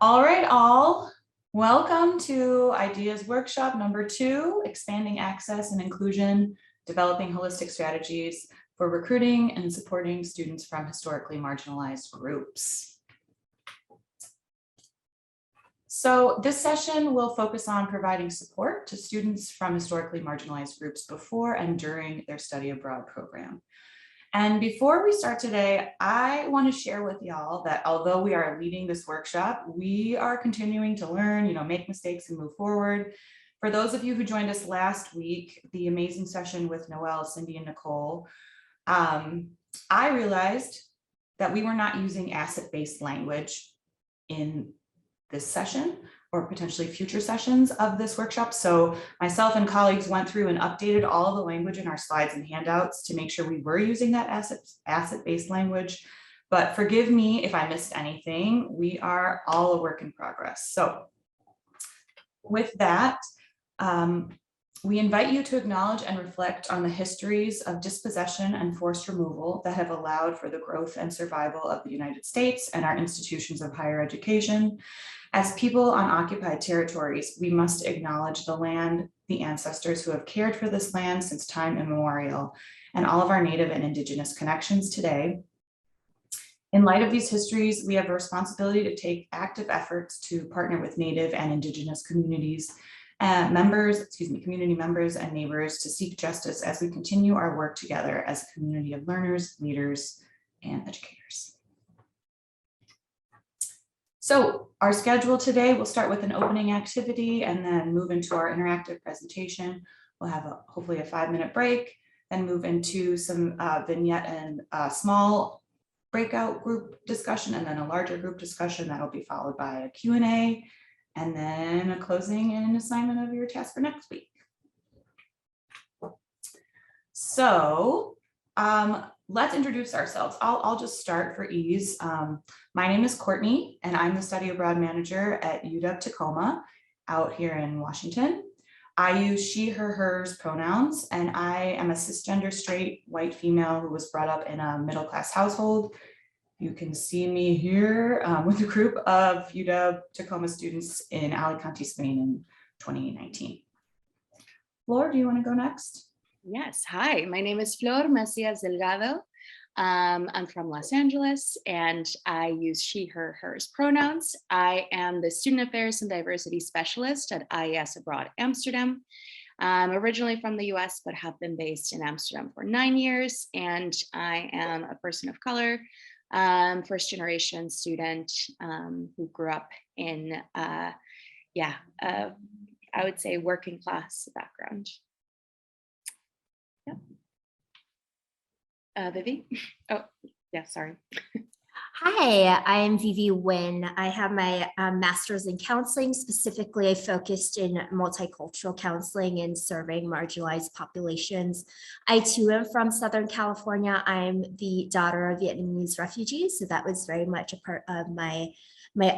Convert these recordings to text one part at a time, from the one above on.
All right, all. Welcome to IDEAS workshop number 2, expanding access and inclusion, developing holistic strategies for recruiting and supporting students from historically marginalized groups. So this session will focus on providing support to students from historically marginalized groups before and during their study abroad program. And before we start today, I want to share with y'all that although we are leading this workshop, we are continuing to learn, make mistakes and move forward. For those of you who joined us last week, the amazing session with Noelle, Cindy, and Nicole, I realized that we were not using asset-based language in this session or potentially future sessions of this workshop. So myself and colleagues went through and updated all of the language in our slides and handouts to make sure we were using that asset-based language. But forgive me if I missed anything. We are all a work in progress. So with that, we invite you to acknowledge and reflect on the histories of dispossession and forced removal that have allowed for the growth and survival of the United States and our institutions of higher education. As people on occupied territories, we must acknowledge the land, the ancestors who have cared for this land since time immemorial, and all of our Native and Indigenous connections today. In light of these histories, we have a responsibility to take active efforts to partner with Native and Indigenous communities, community members and neighbors to seek justice as we continue our work together as a community of learners, leaders, and educators. So our schedule today, we'll start with an opening activity and then move into our interactive presentation. We'll have hopefully a 5-minute break, then move into some vignette and small breakout group discussion, and then a larger group discussion that'll be followed by a Q&A, and then a closing and assignment of your task for next week. So let's introduce ourselves. I'll just start for ease. My name is Courtney, and I'm the study abroad manager at UW Tacoma out here in Washington. I use she, her, hers pronouns, and I am a cisgender straight white female who was brought up in a middle-class household. You can see me here with a group of UW Tacoma students in Alicante, Spain in 2019. Flor, do you want to go next? Yes, hi, my name is Flor Macias Delgado. I'm from Los Angeles and I use she, her, hers pronouns. I am the Student Affairs and Diversity Specialist at Ies Abroad, Amsterdam. I'm originally from the US, but have been based in Amsterdam for 9 years. And I am a person of color, first generation student who grew up in, I would say working class background. Vivi? Oh, yeah, sorry. Hi, I'm Vivi Nguyen. I have my master's in counseling. Specifically, I focused in multicultural counseling and serving marginalized populations. I too am from Southern California. I'm the daughter of Vietnamese refugees, so that was very much a part of my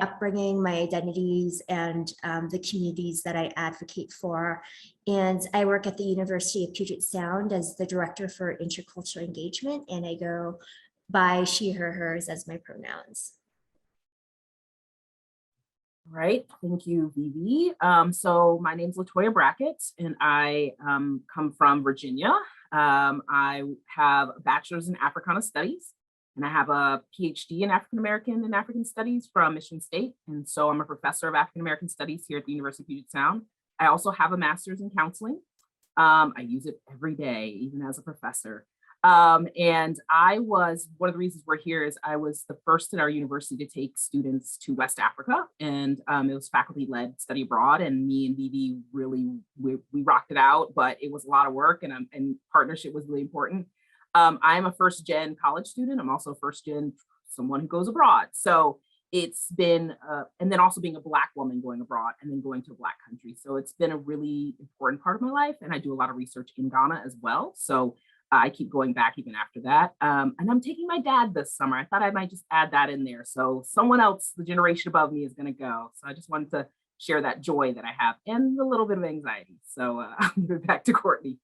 upbringing, my identities, and the communities that I advocate for. And I work at the University of Puget Sound as the director for intercultural engagement, and I go by she, her, hers as my pronouns. All right, thank you, Vivi. So my name's Latoya Brackett, and I come from Virginia. I have a bachelor's in Africana Studies, and I have a PhD in African American and African Studies from Michigan State. And so I'm a professor of African American Studies here at the University of Puget Sound. I also have a master's in counseling. I use it every day, even as a professor. And one of the reasons we're here is I was the first at our university to take students to West Africa, and it was faculty-led study abroad, and me and Vivi really, we rocked it out, but it was a lot of work, and partnership was really important. I'm a first-gen college student. I'm also first-gen someone who goes abroad. So it's been, and then also being a Black woman going abroad and then going to a Black country. So it's been a really important part of my life, and I do a lot of research in Ghana as well. So I keep going back even after that. And I'm taking my dad this summer. I thought I might just add that in there. So someone else, the generation above me, is going to go. So I just wanted to share that joy that I have and a little bit of anxiety. So I'll go back to Courtney.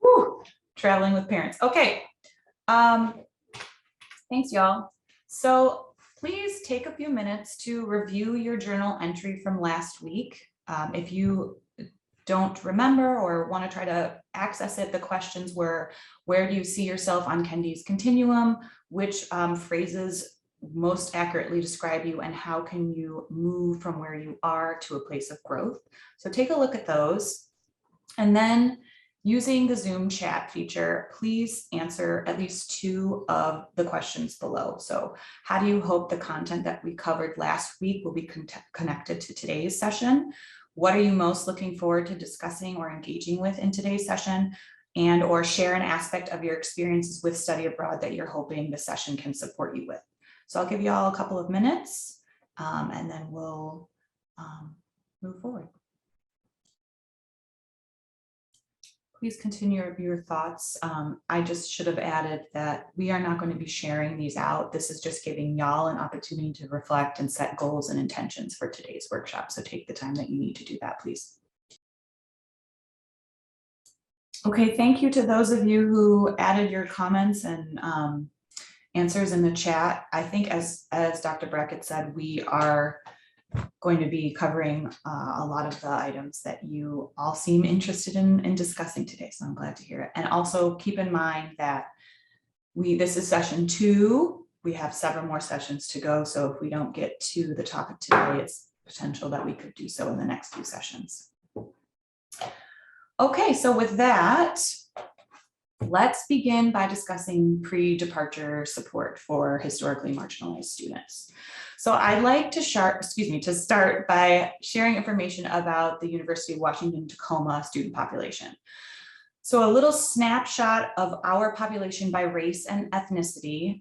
Whew, traveling with parents. Okay. Thanks, y'all. So please take a few minutes to review your journal entry from last week. If you don't remember or want to try to access it, the questions were, where do you see yourself on Kendi's continuum? Which phrases most accurately describe you, and how can you move from where you are to a place of growth? So take a look at those. And then using the Zoom chat feature, please answer at least 2 of the questions below. So how do you hope the content that we covered last week will be connected to today's session? What are you most looking forward to discussing or engaging with in today's session? And or share an aspect of your experiences with study abroad that you're hoping the session can support you with. So I'll give you all a couple of minutes and then we'll move forward. Please continue your thoughts. I just should have added that we are not going to be sharing these out. This is just giving y'all an opportunity to reflect and set goals and intentions for today's workshop. So take the time that you need to do that, please. Okay, thank you to those of you who added your comments and answers in the chat. I think as Dr. Brackett said, we are going to be covering a lot of the items that you all seem interested in discussing today. So I'm glad to hear it. And also keep in mind that this is session 2. We have several more sessions to go. So if we don't get to the topic today, it's potential that we could do so in the next few sessions. Okay, so with that, let's begin by discussing pre-departure support for historically marginalized students. So I'd like to start by sharing information about the University of Washington Tacoma student population. So a little snapshot of our population by race and ethnicity.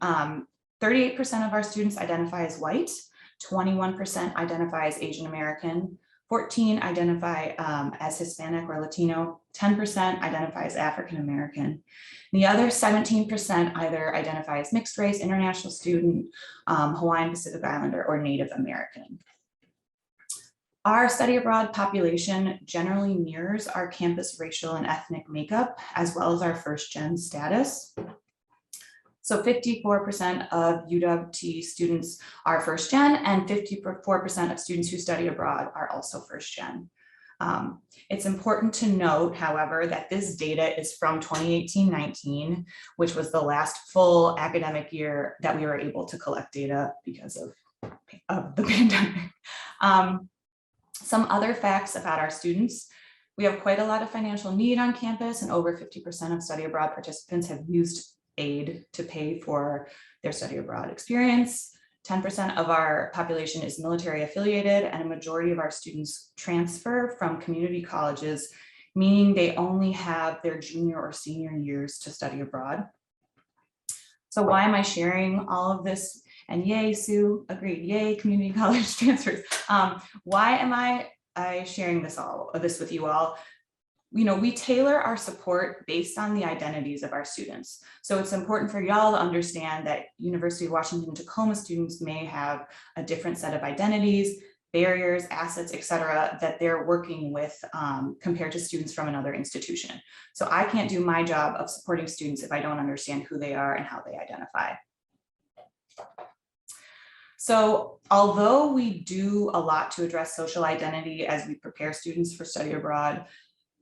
38% of our students identify as white, 21% identify as Asian American, 14% identify as Hispanic or Latino, 10% identify as African American. The other 17% either identify as mixed race, international student, Hawaiian Pacific Islander, or Native American. Our study abroad population generally mirrors our campus racial and ethnic makeup, as well as our first-gen status. So 54% of UWT students are first gen, and 54% of students who study abroad are also first gen. It's important to note, however, that this data is from 2018-19, which was the last full academic year that we were able to collect data because of the pandemic. Some other facts about our students. We have quite a lot of financial need on campus, and over 50% of study abroad participants have used aid to pay for their study abroad experience. 10% of our population is military affiliated, and a majority of our students transfer from community colleges, meaning they only have their junior or senior years to study abroad. So why am I sharing all of this? And yay, Sue, agreed, yay, community college transfers. Why am I sharing this with you all? You know, we tailor our support based on the identities of our students. So it's important for y'all to understand that University of Washington Tacoma students may have a different set of identities, barriers, assets, et cetera, that they're working with compared to students from another institution. So I can't do my job of supporting students if I don't understand who they are and how they identify. So although we do a lot to address social identity as we prepare students for study abroad,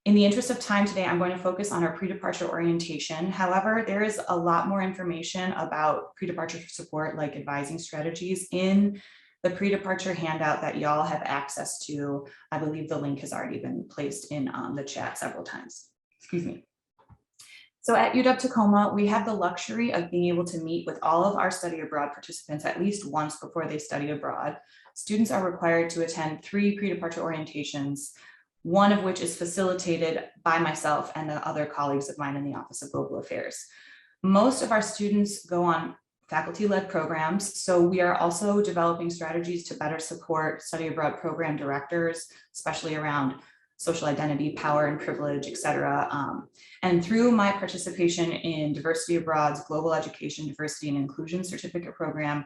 in the interest of time today, I'm going to focus on our pre-departure orientation. However, there is a lot more information about pre-departure support, like advising strategies, in the pre-departure handout that y'all have access to. I believe the link has already been placed in the chat several times. Excuse me. So at UW-Tacoma, we have the luxury of being able to meet with all of our study abroad participants at least once before they study abroad. Students are required to attend 3 pre-departure orientations, one of which is facilitated by myself and the other colleagues of mine in the Office of Global Affairs. Most of our students go on faculty-led programs, so we are also developing strategies to better support study abroad program directors, especially around social identity, power and privilege, et cetera. And through my participation in Diversity Abroad's Global Education, Diversity and Inclusion Certificate Program,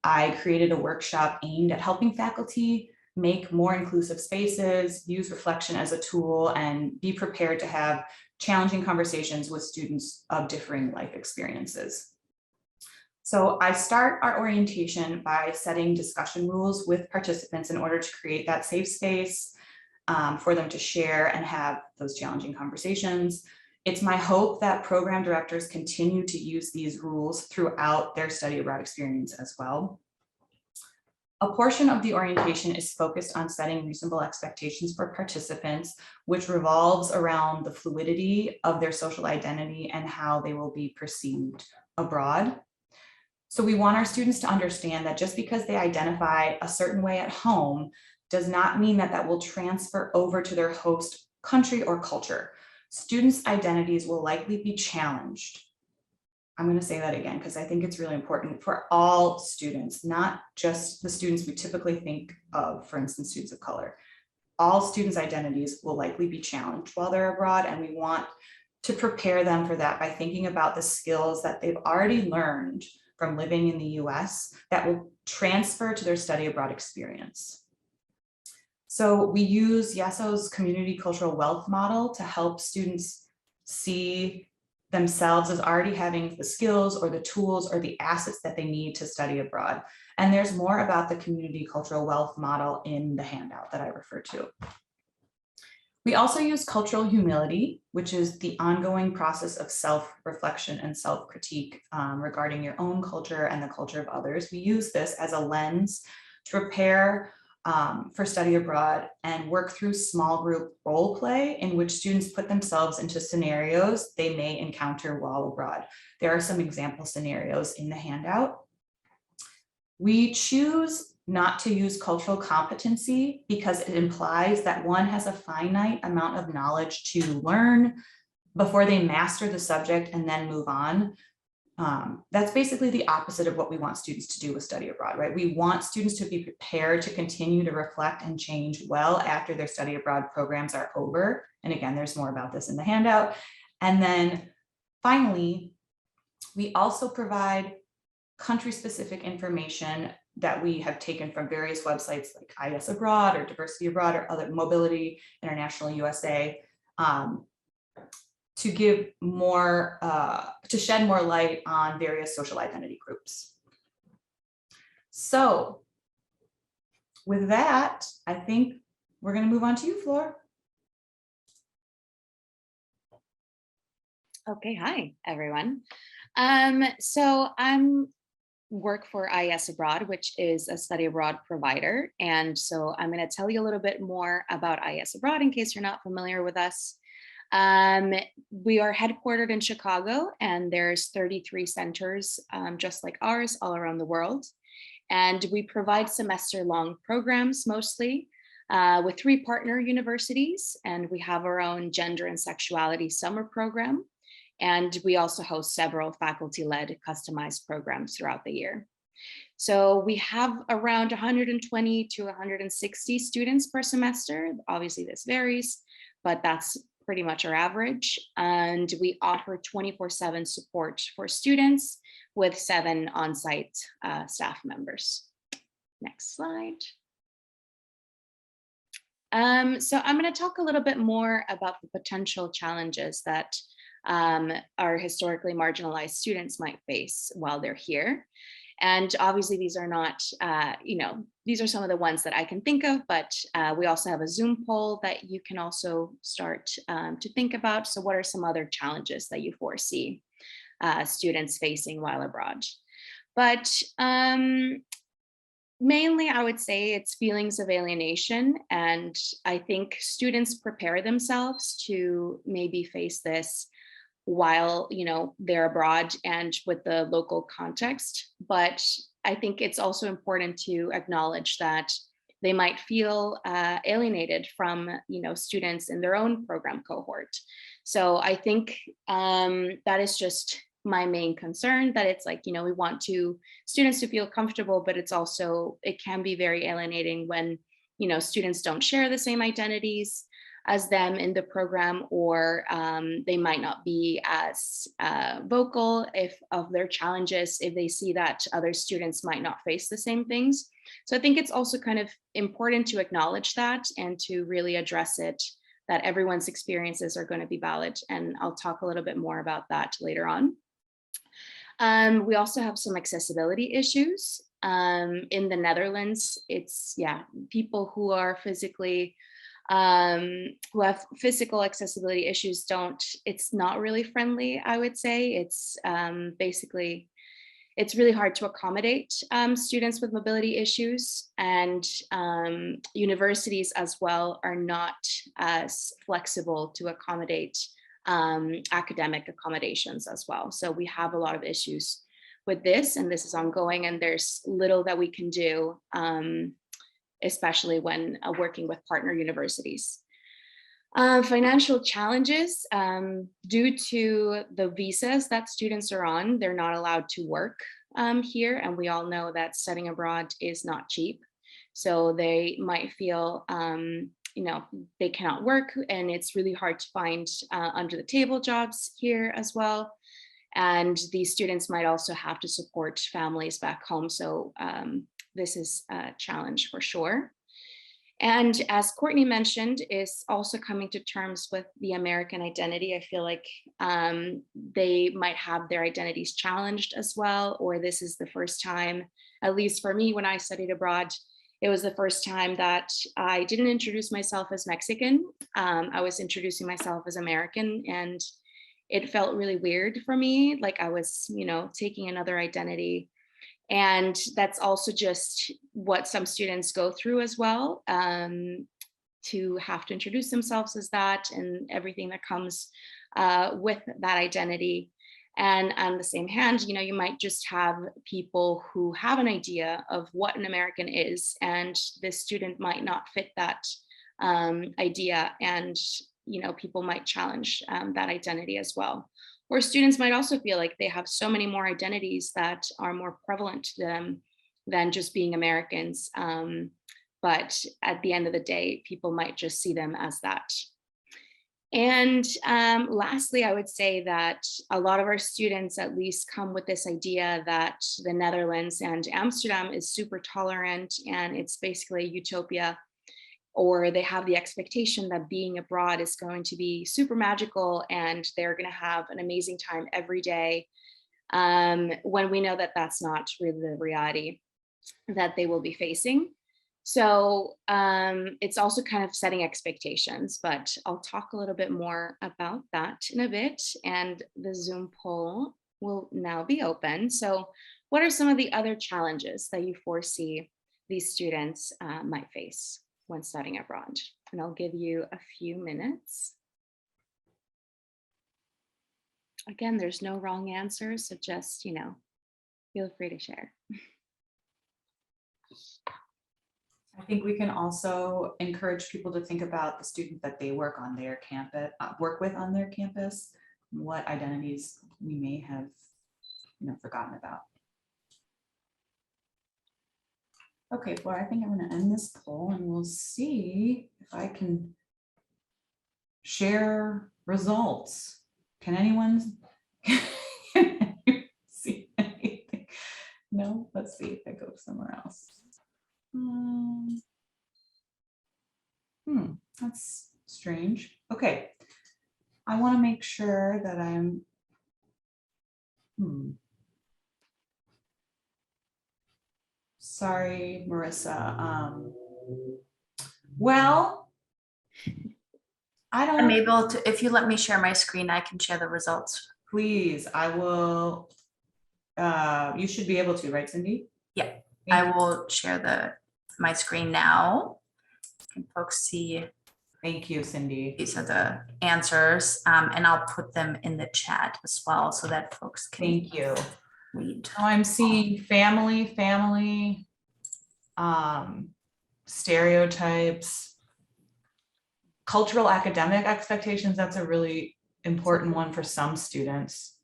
I created a workshop aimed at helping faculty make more inclusive spaces, use reflection as a tool, and be prepared to have challenging conversations with students of differing life experiences. So I start our orientation by setting discussion rules with participants in order to create that safe space for them to share and have those challenging conversations. It's my hope that program directors continue to use these rules throughout their study abroad experience as well. A portion of the orientation is focused on setting reasonable expectations for participants, which revolves around the fluidity of their social identity and how they will be perceived abroad. So we want our students to understand that just because they identify a certain way at home does not mean that that will transfer over to their host country or culture. Students' identities will likely be challenged. I'm going to say that again because I think it's really important for all students, not just the students we typically think of, for instance, students of color. All students' identities will likely be challenged while they're abroad, and we want to prepare them for that by thinking about the skills that they've already learned from living in the US that will transfer to their study abroad experience. So we use YESO's community cultural wealth model to help students see themselves as already having the skills or the tools or the assets that they need to study abroad. And there's more about the community cultural wealth model in the handout that I refer to. We also use cultural humility, which is the ongoing process of self-reflection and self-critique regarding your own culture and the culture of others. We use this as a lens to prepare for study abroad and work through small group role play in which students put themselves into scenarios they may encounter while abroad. There are some example scenarios in the handout. We choose not to use cultural competency because it implies that one has a finite amount of knowledge to learn before they master the subject and then move on. That's basically the opposite of what we want students to do with study abroad, right? We want students to be prepared to continue to reflect and change well after their study abroad programs are over. And again, there's more about this in the handout. And then finally, we also provide country-specific information that we have taken from various websites like Ies Abroad or Diversity Abroad or other Mobility International USA to give more, to shed more light on various social identity groups. So with that, I think we're going to move on to you, Flor. Okay, hi, everyone. So I'm work for Ies Abroad, which is a study abroad provider. And so I'm going to tell you a little bit more about Ies Abroad in case you're not familiar with us. We are headquartered in Chicago, and there's 33 centers just like ours all around the world. And we provide semester-long programs mostly with 3 partner universities, and we have our own gender and sexuality summer program. And we also host several faculty-led customized programs throughout the year. So we have around 120 to 160 students per semester. Obviously this varies, but that's pretty much our average. And we offer 24/7 support for students with 7 on-site staff members. Next slide. So I'm going to talk a little bit more about the potential challenges that our historically marginalized students might face while they're here. And obviously these are not, these are some of the ones that I can think of, but we also have a Zoom poll that you can also start to think about. So what are some other challenges that you foresee students facing while abroad? But mainly, I would say it's feelings of alienation. And I think students prepare themselves to maybe face this while they're abroad and with the local context. But I think it's also important to acknowledge that they might feel alienated from students in their own program cohort. So I think that is just my main concern, that it's like, we want students to feel comfortable, but it can be very alienating when students don't share the same identities as them in the program, or they might not be as vocal of their challenges if they see that other students might not face the same things. So I think it's also kind of important to acknowledge that and to really address it, that everyone's experiences are going to be valid. And I'll talk a little bit more about that later on. We also have some accessibility issues. In the Netherlands, it's, people who are physically, who have physical accessibility issues it's not really friendly, I would say. It's basically, it's really hard to accommodate students with mobility issues, and universities as well are not as flexible to accommodate academic accommodations as well. So we have a lot of issues with this, and this is ongoing, and there's little that we can do, especially when working with partner universities. Financial challenges, due to the visas that students are on, they're not allowed to work here, and we all know that studying abroad is not cheap. So they might feel they cannot work, and it's really hard to find under the table jobs here as well. And these students might also have to support families back home. So this is a challenge for sure. And as Courtney mentioned, is also coming to terms with the American identity. I feel like they might have their identities challenged as well, or this is the first time, at least for me, when I studied abroad, it was the first time that I didn't introduce myself as Mexican. I was introducing myself as American, and it felt really weird for me, like I was, taking another identity. And that's also just what some students go through as well, to have to introduce themselves as that and everything that comes with that identity. And on the same hand, you might just have people who have an idea of what an American is, and this student might not fit that idea, and people might challenge that identity as well. Or students might also feel like they have so many more identities that are more prevalent to them than just being Americans. But at the end of the day, people might just see them as that. And lastly, I would say that a lot of our students at least come with this idea that the Netherlands and Amsterdam is super tolerant, and it's basically a utopia. Or they have the expectation that being abroad is going to be super magical and they're going to have an amazing time every day, when we know that that's not really the reality that they will be facing. So it's also kind of setting expectations, but I'll talk a little bit more about that in a bit, and the Zoom poll will now be open. So what are some of the other challenges that you foresee these students might face when studying abroad? And I'll give you a few minutes. Again, there's no wrong answers, so just, feel free to share. I think we can also encourage people to think about the student that they work on their campus, with on their campus, what identities we may have, forgotten about. Okay, Flora, I think I'm going to end this poll, and we'll see if I can share results. Can anyone see anything? No, let's see if I go somewhere else. That's strange. Okay, I want to make sure that I'm. Sorry, Marissa. Well, I don't. I'm able to, if you let me share my screen, I can share the results. Please, I will. You should be able to, right, Cindy? Yeah, I will share my screen now. Can folks see? Thank you, Cindy. These are the answers, and I'll put them in the chat as well so that folks can. Thank you. Read. So I'm seeing family, stereotypes, cultural academic expectations. That's a really important one for some students,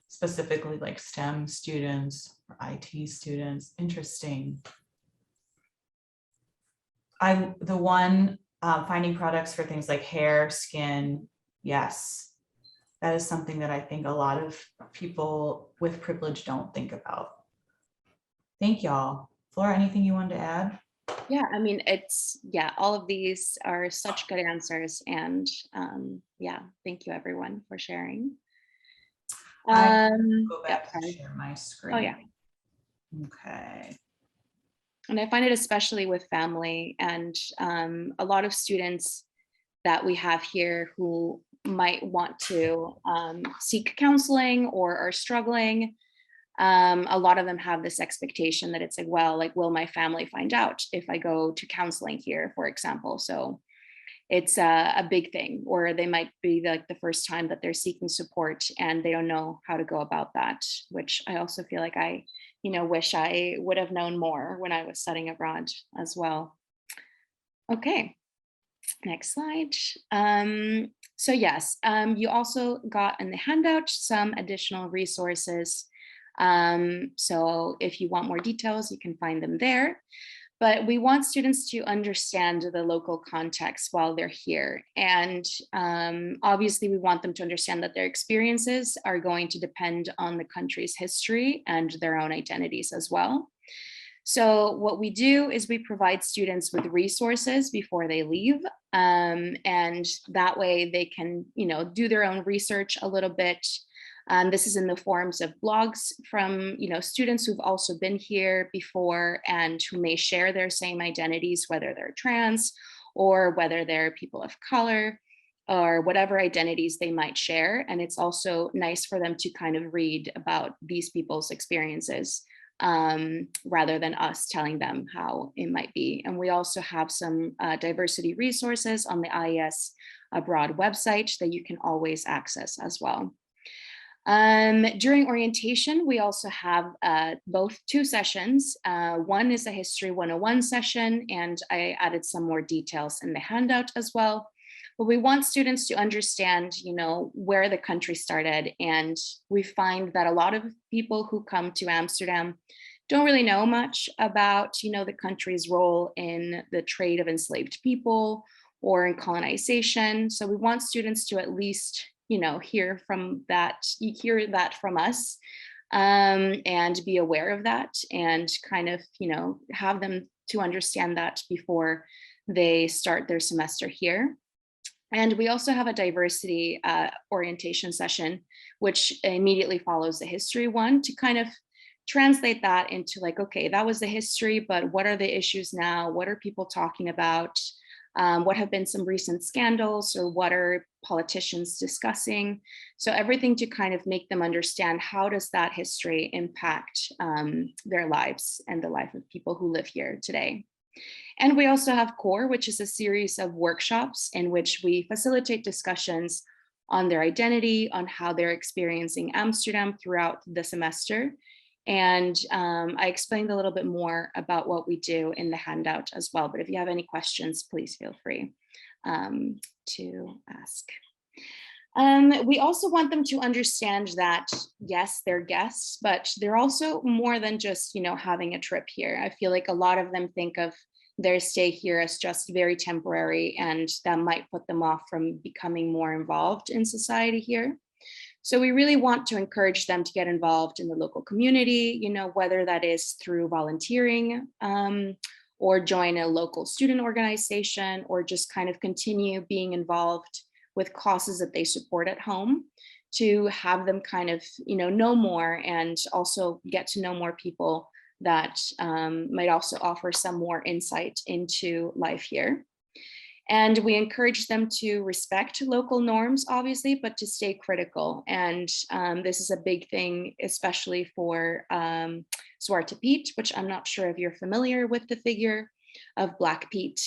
specifically like STEM students or IT students. Interesting. The one finding products for things like hair, skin. Yes, that is something that I think a lot of people with privilege don't think about. Thank y'all. Flora, anything you wanted to add? Yeah, I mean, all of these are such good answers, and thank you everyone for sharing. I go Yeah, back and sorry. share my screen. Oh, yeah. Okay. And I find it especially with family and a lot of students that we have here who might want to seek counseling or are struggling. A lot of them have this expectation that it's like, well, like, will my family find out if I go to counseling here, for example? So it's a big thing, or they might be like the first time that they're seeking support and they don't know how to go about that, which I also feel like I, wish I would have known more when I was studying abroad as well. Okay, next slide. So yes, you also got in the handout some additional resources. So if you want more details, you can find them there. But we want students to understand the local context while they're here. And obviously we want them to understand that their experiences are going to depend on the country's history and their own identities as well. So what we do is we provide students with resources before they leave. And that way they can, do their own research a little bit. This is in the forms of blogs from, students who've also been here before and who may share their same identities, whether they're trans or whether they're people of color or whatever identities they might share. And it's also nice for them to kind of read about these people's experiences rather than us telling them how it might be. And we also have some diversity resources on the Ies Abroad website that you can always access as well. During orientation, we also have both two sessions. One is a History 101 session, and I added some more details in the handout as well. But we want students to understand, where the country started. And we find that a lot of people who come to Amsterdam don't really know much about, the country's role in the trade of enslaved people or in colonization. So we want students to at least hear that from us and be aware of that and kind of, have them to understand that before they start their semester here. And we also have a diversity orientation session, which immediately follows the history one to kind of translate that into like, okay, that was the history, but what are the issues now? What are people talking about? What have been some recent scandals or what are politicians discussing? So everything to kind of make them understand how does that history impact their lives and the life of people who live here today. And we also have CORE, which is a series of workshops in which we facilitate discussions on their identity, on how they're experiencing Amsterdam throughout the semester. And I explained a little bit more about what we do in the handout as well. But if you have any questions, please feel free to ask. We also want them to understand that, yes, they're guests, but they're also more than just, having a trip here. I feel like a lot of them think of their stay here as just very temporary, and that might put them off from becoming more involved in society here. So we really want to encourage them to get involved in the local community, whether that is through volunteering or join a local student organization or just kind of continue being involved with causes that they support at home, to have them kind of, know more and also get to know more people that might also offer some more insight into life here. And we encourage them to respect local norms, obviously, but to stay critical. And this is a big thing, especially for Zwarte Piet, which I'm not sure if you're familiar with the figure of Black Pete.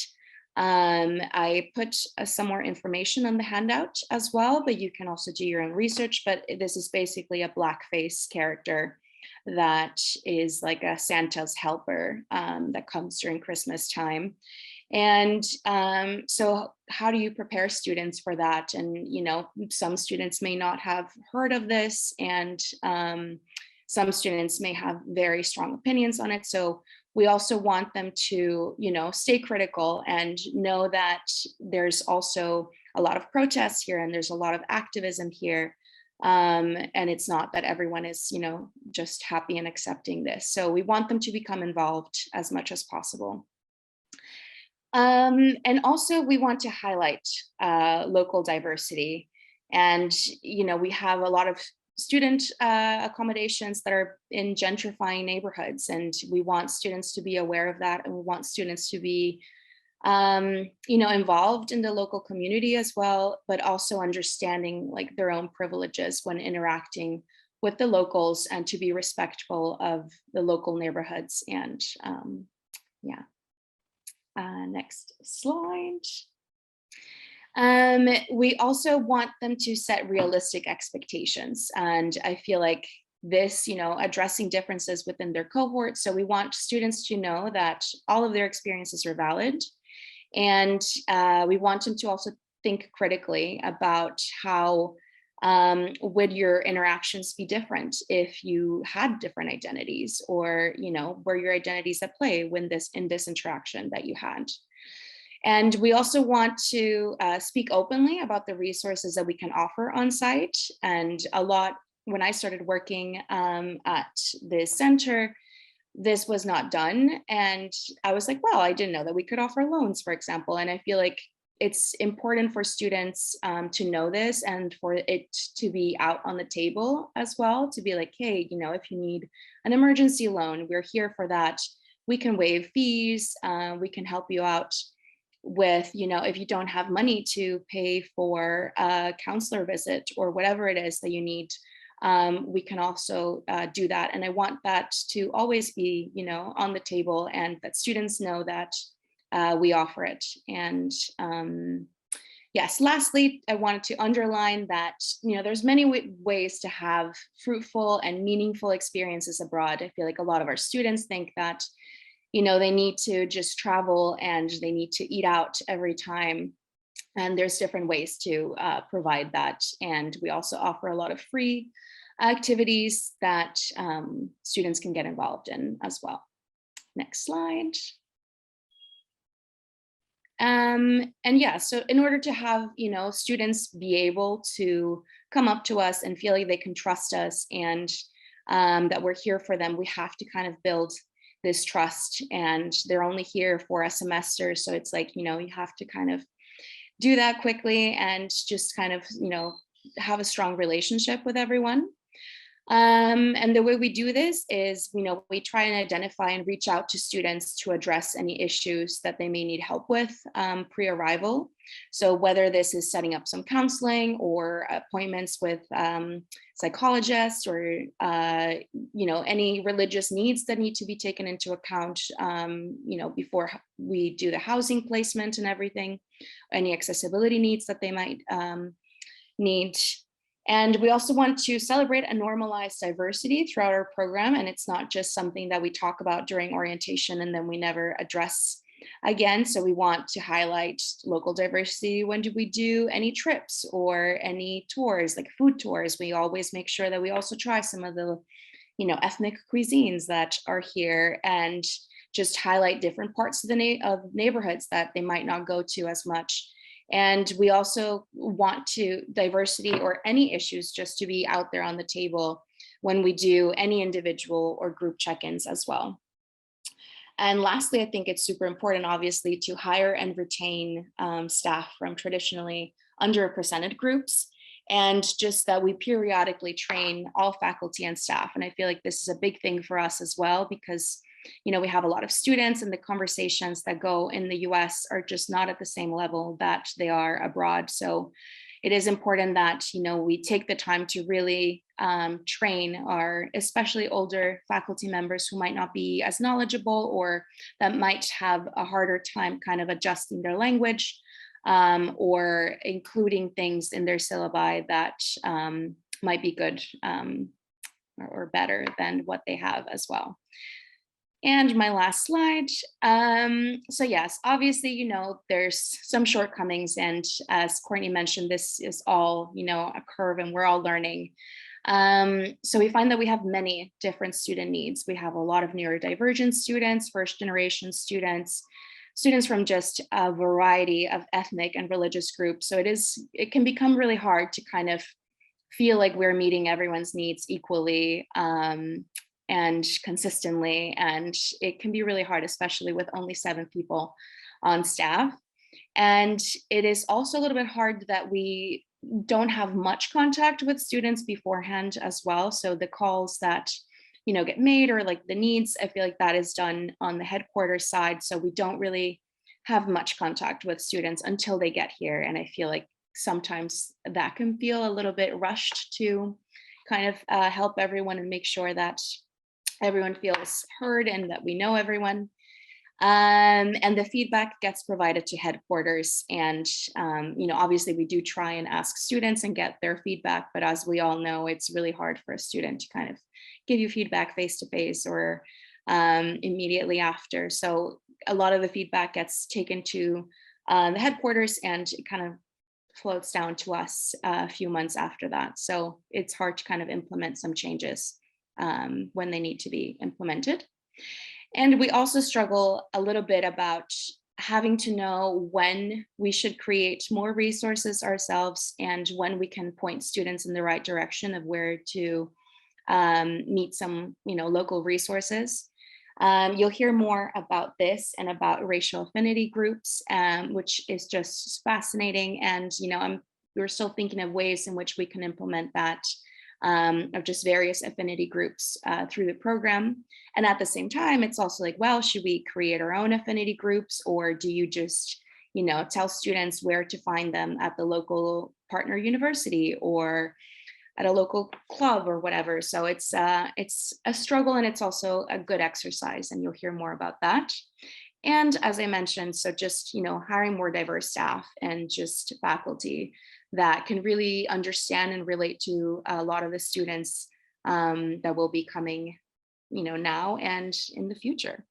I put some more information on the handout as well, but you can also do your own research. But this is basically a blackface character that is like a Santa's helper that comes during Christmas time. And so how do you prepare students for that? And, some students may not have heard of this, and some students may have very strong opinions on it. So we also want them to, stay critical and know that there's also a lot of protests here and there's a lot of activism here. And it's not that everyone is, just happy and accepting this. So we want them to become involved as much as possible. And also we want to highlight local diversity. And, we have a lot of student accommodations that are in gentrifying neighborhoods, and we want students to be aware of that, and we want students to be involved in the local community as well, but also understanding like their own privileges when interacting with the locals, and to be respectful of the local neighborhoods. And next slide. We also want them to set realistic expectations. And I feel like this, addressing differences within their cohort. So we want students to know that all of their experiences are valid. And we want them to also think critically about how would your interactions be different if you had different identities, or were your identities at play in this interaction that you had. And we also want to speak openly about the resources that we can offer on site. And a lot, when I started working at this center, this was not done. And I was like, well, I didn't know that we could offer loans, for example. And I feel like it's important for students to know this, and for it to be out on the table as well, to be like, hey, if you need an emergency loan, we're here for that. We can waive fees. We can help you out with, if you don't have money to pay for a counselor visit or whatever it is that you need, we can also do that. And I want that to always be, on the table, and that students know that we offer it. And yes, lastly, I wanted to underline that, there's many ways to have fruitful and meaningful experiences abroad. I feel like a lot of our students think that they need to just travel and they need to eat out every time. And there's different ways to provide that. And we also offer a lot of free activities that students can get involved in as well. Next slide. And yeah, so in order to have, students be able to come up to us and feel like they can trust us, and that we're here for them, we have to kind of build this trust. And they're only here for a semester, so it's like, you have to kind of do that quickly and just kind of, have a strong relationship with everyone. And the way we do this is, we try and identify and reach out to students to address any issues that they may need help with pre-arrival. So whether this is setting up some counseling or appointments with psychologists, or any religious needs that need to be taken into account, before we do the housing placement and everything, any accessibility needs that they might need. And we also want to celebrate and normalize diversity throughout our program. And it's not just something that we talk about during orientation and then we never address again. So we want to highlight local diversity when we do any trips or any tours, like food tours. We always make sure that we also try some of the, ethnic cuisines that are here, and just highlight different parts of the neighborhoods that they might not go to as much. And we also want diversity or any issues just to be out there on the table when we do any individual or group check-ins as well. And lastly, I think it's super important, obviously, to hire and retain staff from traditionally underrepresented groups, and just that we periodically train all faculty and staff. And I feel like this is a big thing for us as well, because we have a lot of students, and the conversations that go in the US are just not at the same level that they are abroad. So it is important that, we take the time to really train our especially older faculty members who might not be as knowledgeable, or that might have a harder time kind of adjusting their language, or including things in their syllabi that might be good or better than what they have as well. And my last slide. So yes, obviously, there's some shortcomings, and as Courtney mentioned, this is all, a curve, and we're all learning. So we find that we have many different student needs. We have a lot of neurodivergent students, first generation students from just a variety of ethnic and religious groups. So it can become really hard to kind of feel like we're meeting everyone's needs equally and consistently. And it can be really hard, especially with only 7 people on staff. And it is also a little bit hard that we don't have much contact with students beforehand as well. So the calls that, get made, or like the needs, I feel like that is done on the headquarters side. So we don't really have much contact with students until they get here. And I feel like sometimes that can feel a little bit rushed to kind of help everyone and make sure that everyone feels heard and that we know everyone. And the feedback gets provided to headquarters. And, obviously we do try and ask students and get their feedback, but as we all know, it's really hard for a student to kind of give you feedback face to face or immediately after. So a lot of the feedback gets taken to the headquarters, and it kind of floats down to us a few months after that. So it's hard to kind of implement some changes when they need to be implemented. And we also struggle a little bit about having to know when we should create more resources ourselves and when we can point students in the right direction of where to meet some, local resources. You'll hear more about this and about racial affinity groups, which is just fascinating. And, we're still thinking of ways in which we can implement that, of just various affinity groups through the program. And at the same time, it's also like, well, should we create our own affinity groups, or do you just, tell students where to find them at the local partner university or at a local club or whatever. So it's a struggle, and it's also a good exercise, and you'll hear more about that. And as I mentioned, so just, hiring more diverse staff and just faculty that can really understand and relate to a lot of the students that will be coming, now and in the future.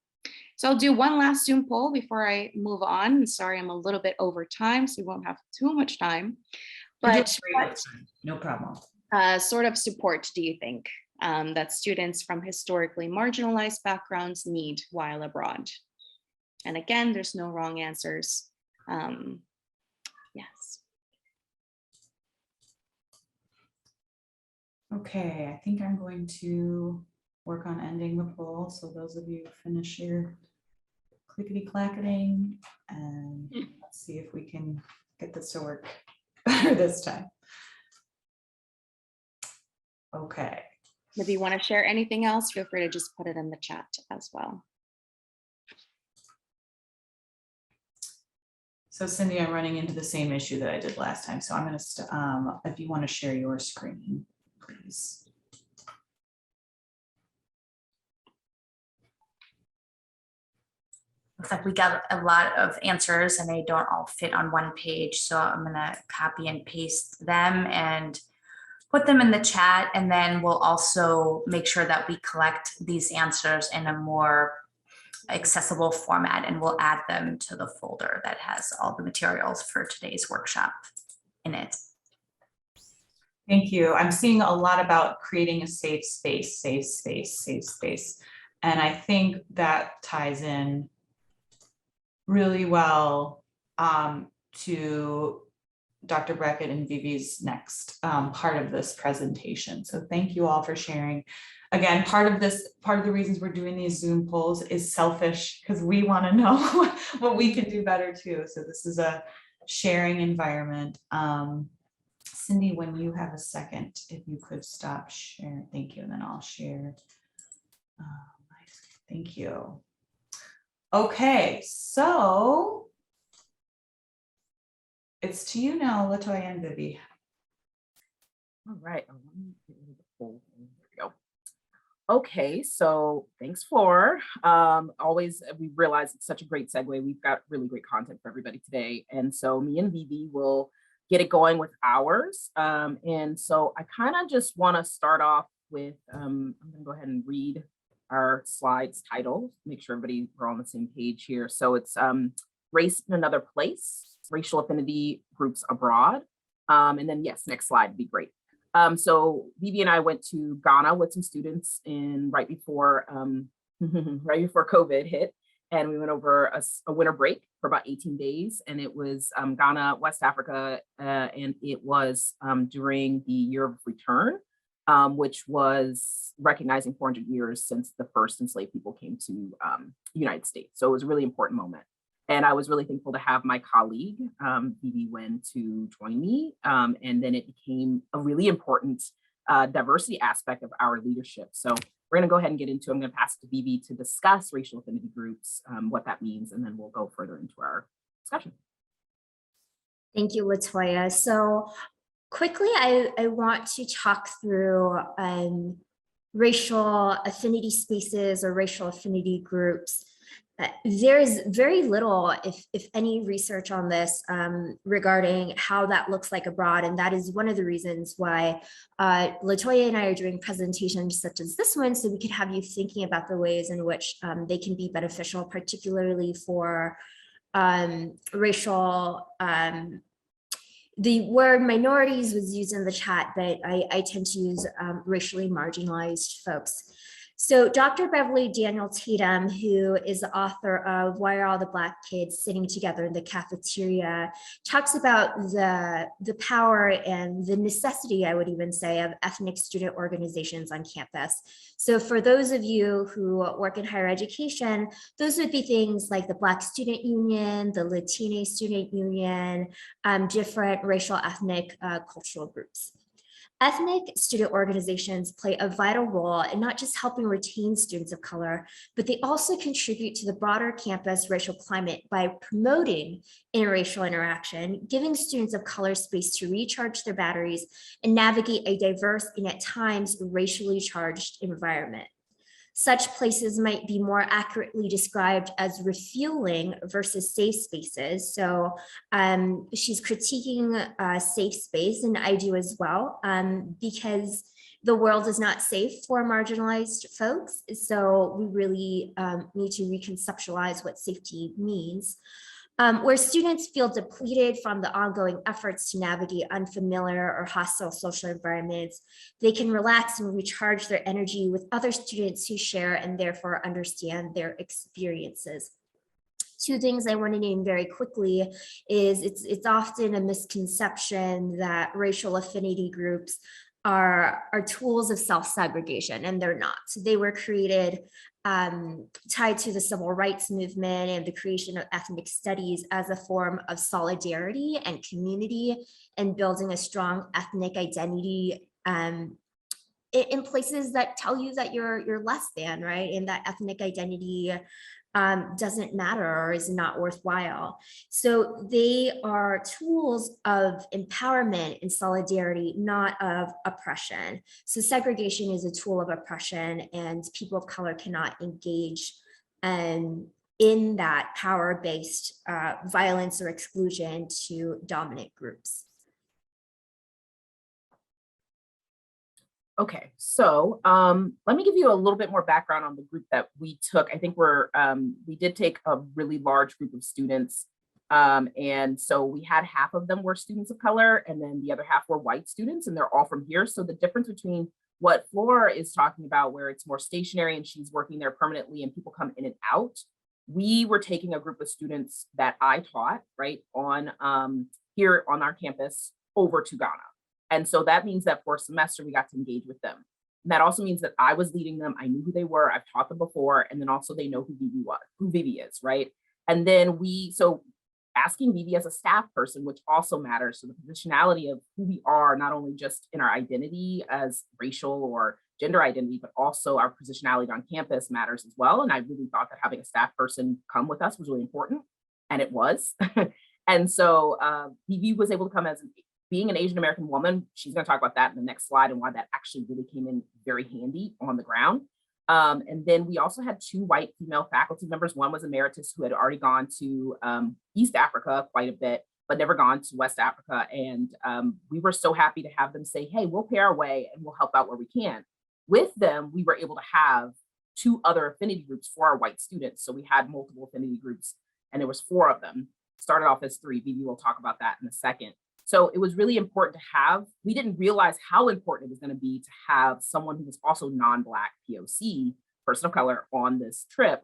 So I'll do one last Zoom poll before I move on. And sorry, I'm a little bit over time, so we won't have too much time. But no problem. Sort of support do you think that students from historically marginalized backgrounds need while abroad? And again, there's no wrong answers. Yes. Okay, I think I'm going to work on ending the poll. So those of you finish your clickety clacketing, and let's see if we can get this to work better this time. Okay. If you want to share anything else, feel free to just put it in the chat as well. So Cindy, I'm running into the same issue that I did last time. So I'm going to, if you want to share your screen, please. Looks like we got a lot of answers and they don't all fit on one page. So I'm gonna copy and paste them and put them in the chat. And then we'll also make sure that we collect these answers in a more accessible format, and we'll add them to the folder that has all the materials for today's workshop in it. Thank you. I'm seeing a lot about creating a safe space, safe space, safe space. And I think that ties in really well to Dr. Brackett and Vivi's next part of this presentation. So thank you all for sharing. Again, part of the reasons we're doing these Zoom polls is selfish, because we want to know what we can do better too. So this is a sharing environment. Cindy, when you have a second, if you could stop sharing, thank you, and then I'll share. Thank you. Okay, so it's to you now, Latoya and Vivi. All right. There we go. Okay, so thanks, Flor. Always, we realize it's such a great segue. We've got really great content for everybody today. And so me and Vivi will get it going with ours. And so I kind of just want to start off with, I'm going to go ahead and read our slides title, make sure we're on the same page here. So it's Race in Another Place, Racial Affinity Groups Abroad. And then yes, next slide would be great. So Vivi and I went to Ghana with some students right before COVID hit, and we went over a winter break for about 18 days, and it was Ghana, West Africa, and it was during the Year of Return, which was recognizing 400 years since the first enslaved people came to the United States. So it was a really important moment. And I was really thankful to have my colleague, Vivi Nguyen, to join me. And then it became a really important diversity aspect of our leadership. So we're going to go ahead and get into, I'm going to pass it to Vivi to discuss racial affinity groups, what that means, and then we'll go further into our discussion. Thank you, Latoya. So quickly, I want to talk through racial affinity spaces or racial affinity groups. There is very little, if any, research on this regarding how that looks like abroad. And that is one of the reasons why Latoya and I are doing presentations such as this one, so we could have you thinking about the ways in which they can be beneficial, particularly for racial, the word minorities was used in the chat, but I tend to use racially marginalized folks. So Dr. Beverly Daniel Tatum, who is the author of Why Are All the Black Kids Sitting Together in the Cafeteria, talks about the power and the necessity, I would even say, of ethnic student organizations on campus. So for those of you who work in higher education, those would be things like the Black Student Union, the Latina Student Union, different racial, ethnic, cultural groups. Ethnic student organizations play a vital role in not just helping retain students of color, but they also contribute to the broader campus racial climate by promoting interracial interaction, giving students of color space to recharge their batteries and navigate a diverse and at times racially charged environment. Such places might be more accurately described as refueling versus safe spaces. So she's critiquing safe space, and I do as well, because the world is not safe for marginalized folks. So we really need to reconceptualize what safety means. Where students feel depleted from the ongoing efforts to navigate unfamiliar or hostile social environments, they can relax and recharge their energy with other students who share and therefore understand their experiences. Two things I want to name very quickly is it's often a misconception that racial affinity groups are tools of self-segregation, and they're not. They were created tied to the civil rights movement and the creation of ethnic studies as a form of solidarity and community and building a strong ethnic identity in places that tell you that you're less than, right? And that ethnic identity doesn't matter or is not worthwhile. So they are tools of empowerment and solidarity, not of oppression. So segregation is a tool of oppression, and people of color cannot engage in that power-based violence or exclusion to dominant groups. Okay, so let me give you a little bit more background on the group that we took. I think we did take a really large group of students. And so we had half of them were students of color, and then the other half were white students, and they're all from here. So the difference between what Flora is talking about, where it's more stationary and she's working there permanently and people come in and out, we were taking a group of students that I taught, right, on here on our campus over to Ghana. And so that means that for a semester, we got to engage with them. And that also means that I was leading them. I knew who they were. I've taught them before. And then also they know who Vivi is, right? And then so asking Vivi as a staff person, which also matters. So the positionality of who we are, not only just in our identity as racial or gender identity, but also our positionality on campus matters as well. And I really thought that having a staff person come with us was really important. And it was. And so Vivi was able to come as being an Asian American woman. She's going to talk about that in the next slide and why that actually really came in very handy on the ground. And then we also had two white female faculty members. One was emeritus who had already gone to East Africa quite a bit, but never gone to West Africa. And we were so happy to have them say, hey, we'll pay our way and we'll help out where we can. With them, we were able to have two other affinity groups for our white students. So we had multiple affinity groups, and there was 4 of them. Started off as 3. Vivi will talk about that in a second. So it was really important to have, we didn't realize how important it was going to be to have someone who was also non-Black POC, person of color, on this trip,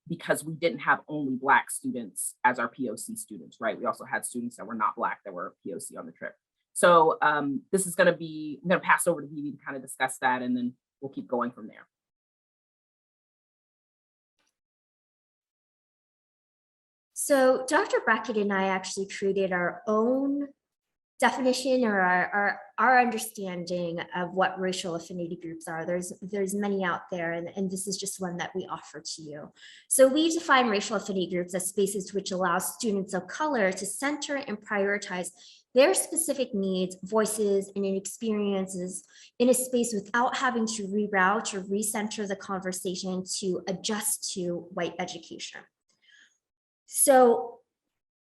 because we didn't have only Black students as our POC students, right? We also had students that were not Black that were POC on the trip. So this is going to be, I'm going to pass over to Vivi to kind of discuss that, and then we'll keep going from there. So Dr. Brackett and I actually created our own definition or our understanding of what racial affinity groups are. There's many out there, and this is just one that we offer to you. So we define racial affinity groups as spaces which allow students of color to center and prioritize their specific needs, voices, and experiences in a space without having to reroute or recenter the conversation to adjust to white education. So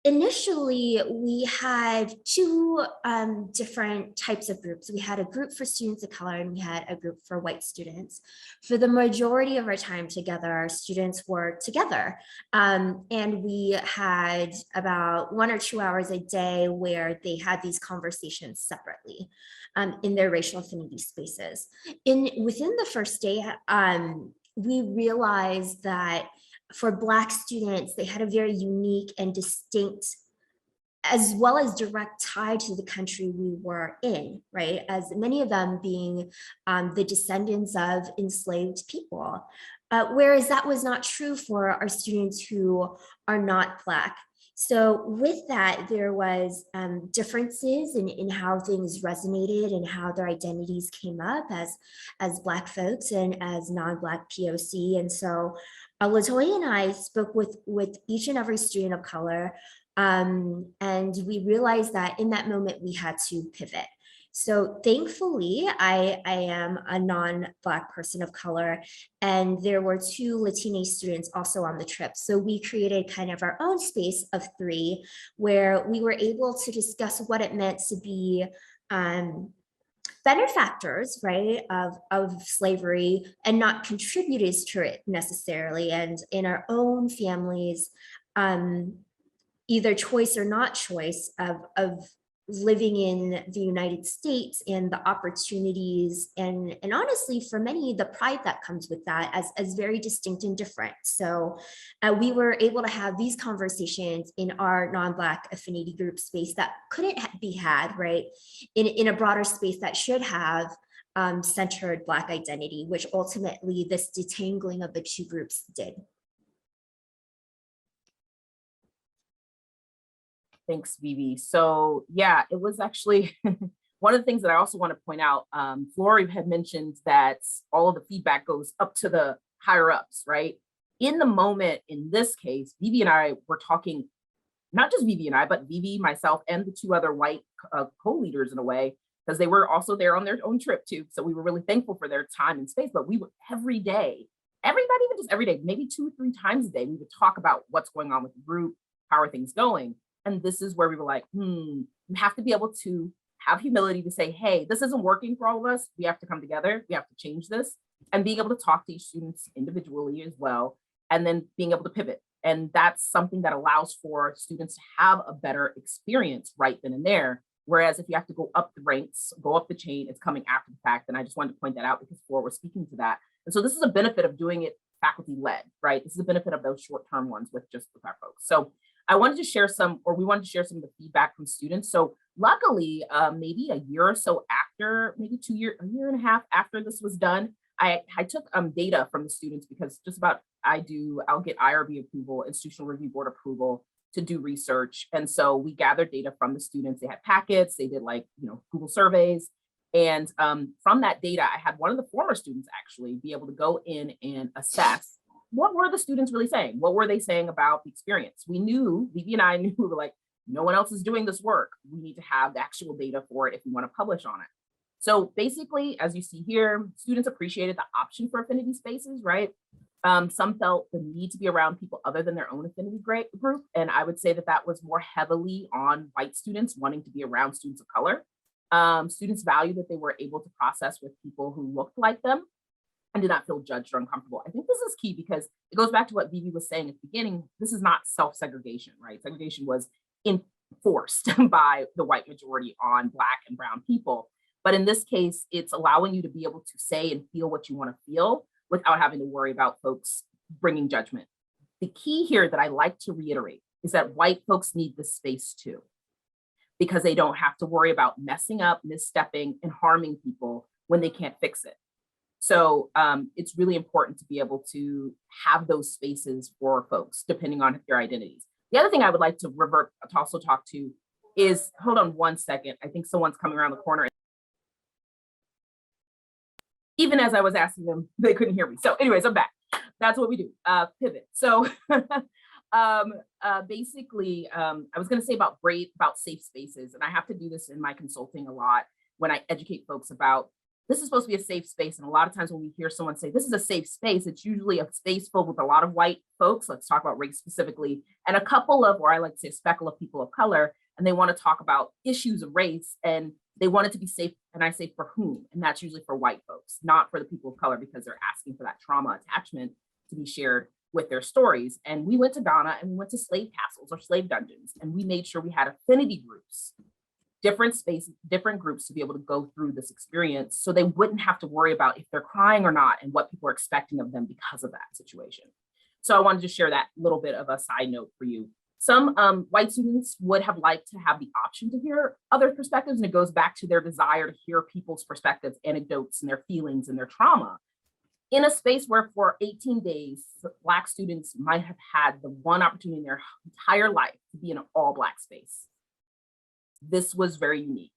initially, we had two different types of groups. We had a group for students of color and we had a group for white students. For the majority of our time together, our students were together. And we had about 1 or 2 hours a day where they had these conversations separately in their racial affinity spaces. Within the first day, we realized that for Black students, they had a very unique and distinct, as well as direct tie to the country we were in, right? As many of them being the descendants of enslaved people. Whereas that was not true for our students who are not Black. So with that, there was differences in how things resonated and how their identities came up as Black folks and as non-Black POC. And so Latoya and I spoke with each and every student of color, and we realized that in that moment we had to pivot. So thankfully, I am a non-Black person of color, and there were 2 Latina students also on the trip. So we created kind of our own space of 3 where we were able to discuss what it meant to be benefactors, right, of slavery and not contributors to it necessarily. And in our own families, either choice or not choice of living in the United States and the opportunities and honestly for many the pride that comes with that as very distinct and different. So we were able to have these conversations in our non-Black affinity group space that couldn't be had, right, in a broader space that should have centered Black identity, which ultimately this detangling of the 2 groups did. Thanks, Vivi. So yeah, it was actually one of the things that I also want to point out. Flori had mentioned that all of the feedback goes up to the higher ups, right? In the moment, in this case, Vivi and I were talking, not just Vivi and I, but Vivi, myself, and the 2 other white co-leaders in a way, because they were also there on their own trip too. So we were really thankful for their time and space, but we would every day, not even just every day, maybe 2 or 3 times a day, we would talk about what's going on with the group, how are things going? And this is where we were like, you have to be able to have humility to say, hey, this isn't working for all of us. We have to come together. We have to change this. And being able to talk to each student individually as well. And then being able to pivot. And that's something that allows for students to have a better experience right then and there. Whereas if you have to go up the ranks, go up the chain, it's coming after the fact. And I just wanted to point that out because Flora was speaking to that. And so this is a benefit of doing it faculty led, right? This is a benefit of those short-term ones with our folks. So we wanted to share some of the feedback from students. So luckily, maybe a year or so after, maybe a year and a half after this was done, I took data from the students because I'll get IRB approval, Institutional Review Board approval to do research. And so we gathered data from the students. They had packets, they did Google surveys. And from that data, I had one of the former students actually be able to go in and assess what were the students really saying? What were they saying about the experience? Vivi and I knew, we were like, no one else is doing this work. We need to have the actual data for it if we want to publish on it. So basically, as you see here, students appreciated the option for affinity spaces, right? Some felt the need to be around people other than their own affinity group. And I would say that was more heavily on white students wanting to be around students of color. Students valued that they were able to process with people who looked like them and did not feel judged or uncomfortable. I think this is key because it goes back to what Vivi was saying at the beginning. This is not self-segregation, right? Segregation was enforced by the white majority on Black and brown people. But in this case, it's allowing you to be able to say and feel what you want to feel without having to worry about folks bringing judgment. The key here that I like to reiterate is that white folks need this space too, because they don't have to worry about messing up, misstepping, and harming people when they can't fix it. So it's really important to be able to have those spaces for folks, depending on their identities. The other thing I would like to also talk to is, hold on one second. I think someone's coming around the corner. Even as I was asking them, they couldn't hear me. So anyways, I'm back. That's what we do, pivot. So basically, I was gonna say about safe spaces, and I have to do this in my consulting a lot when I educate folks about, this is supposed to be a safe space. And a lot of times when we hear someone say, this is a safe space, it's usually a space filled with a lot of white folks. Let's talk about race specifically, and a couple of, or I like to say a speckle of people of color, and they want to talk about issues of race, and they want it to be safe. And I say for whom? And that's usually for white folks, not for the people of color, because they're asking for that trauma attachment to be shared with their stories. And we went to Ghana and we went to slave castles or slave dungeons, and we made sure we had affinity groups, different spaces, different groups to be able to go through this experience, so they wouldn't have to worry about if they're crying or not and what people are expecting of them because of that situation. So I wanted to share that little bit of a side note for you. Some white students would have liked to have the option to hear other perspectives, and it goes back to their desire to hear people's perspectives, anecdotes, and their feelings and their trauma in a space where for 18 days, Black students might have had the one opportunity in their entire life to be in an all Black space. This was very unique.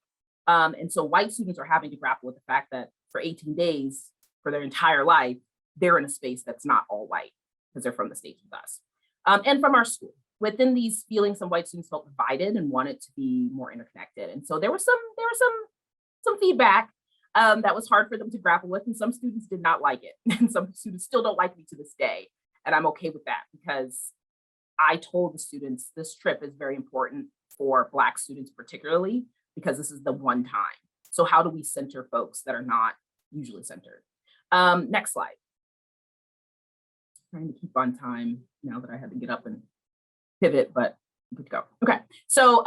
And so white students are having to grapple with the fact that for 18 days, for their entire life, they're in a space that's not all white because they're from the States with us. And from our school. Within these feelings, some white students felt divided and wanted to be more interconnected. And so there was some feedback that was hard for them to grapple with, and some students did not like it. And some students still don't like me to this day. And I'm okay with that, because I told the students this trip is very important for Black students particularly, because this is the one time. So how do we center folks that are not usually centered? Next slide. Trying to keep on time now that I had to get up and pivot, but good to go. Okay, so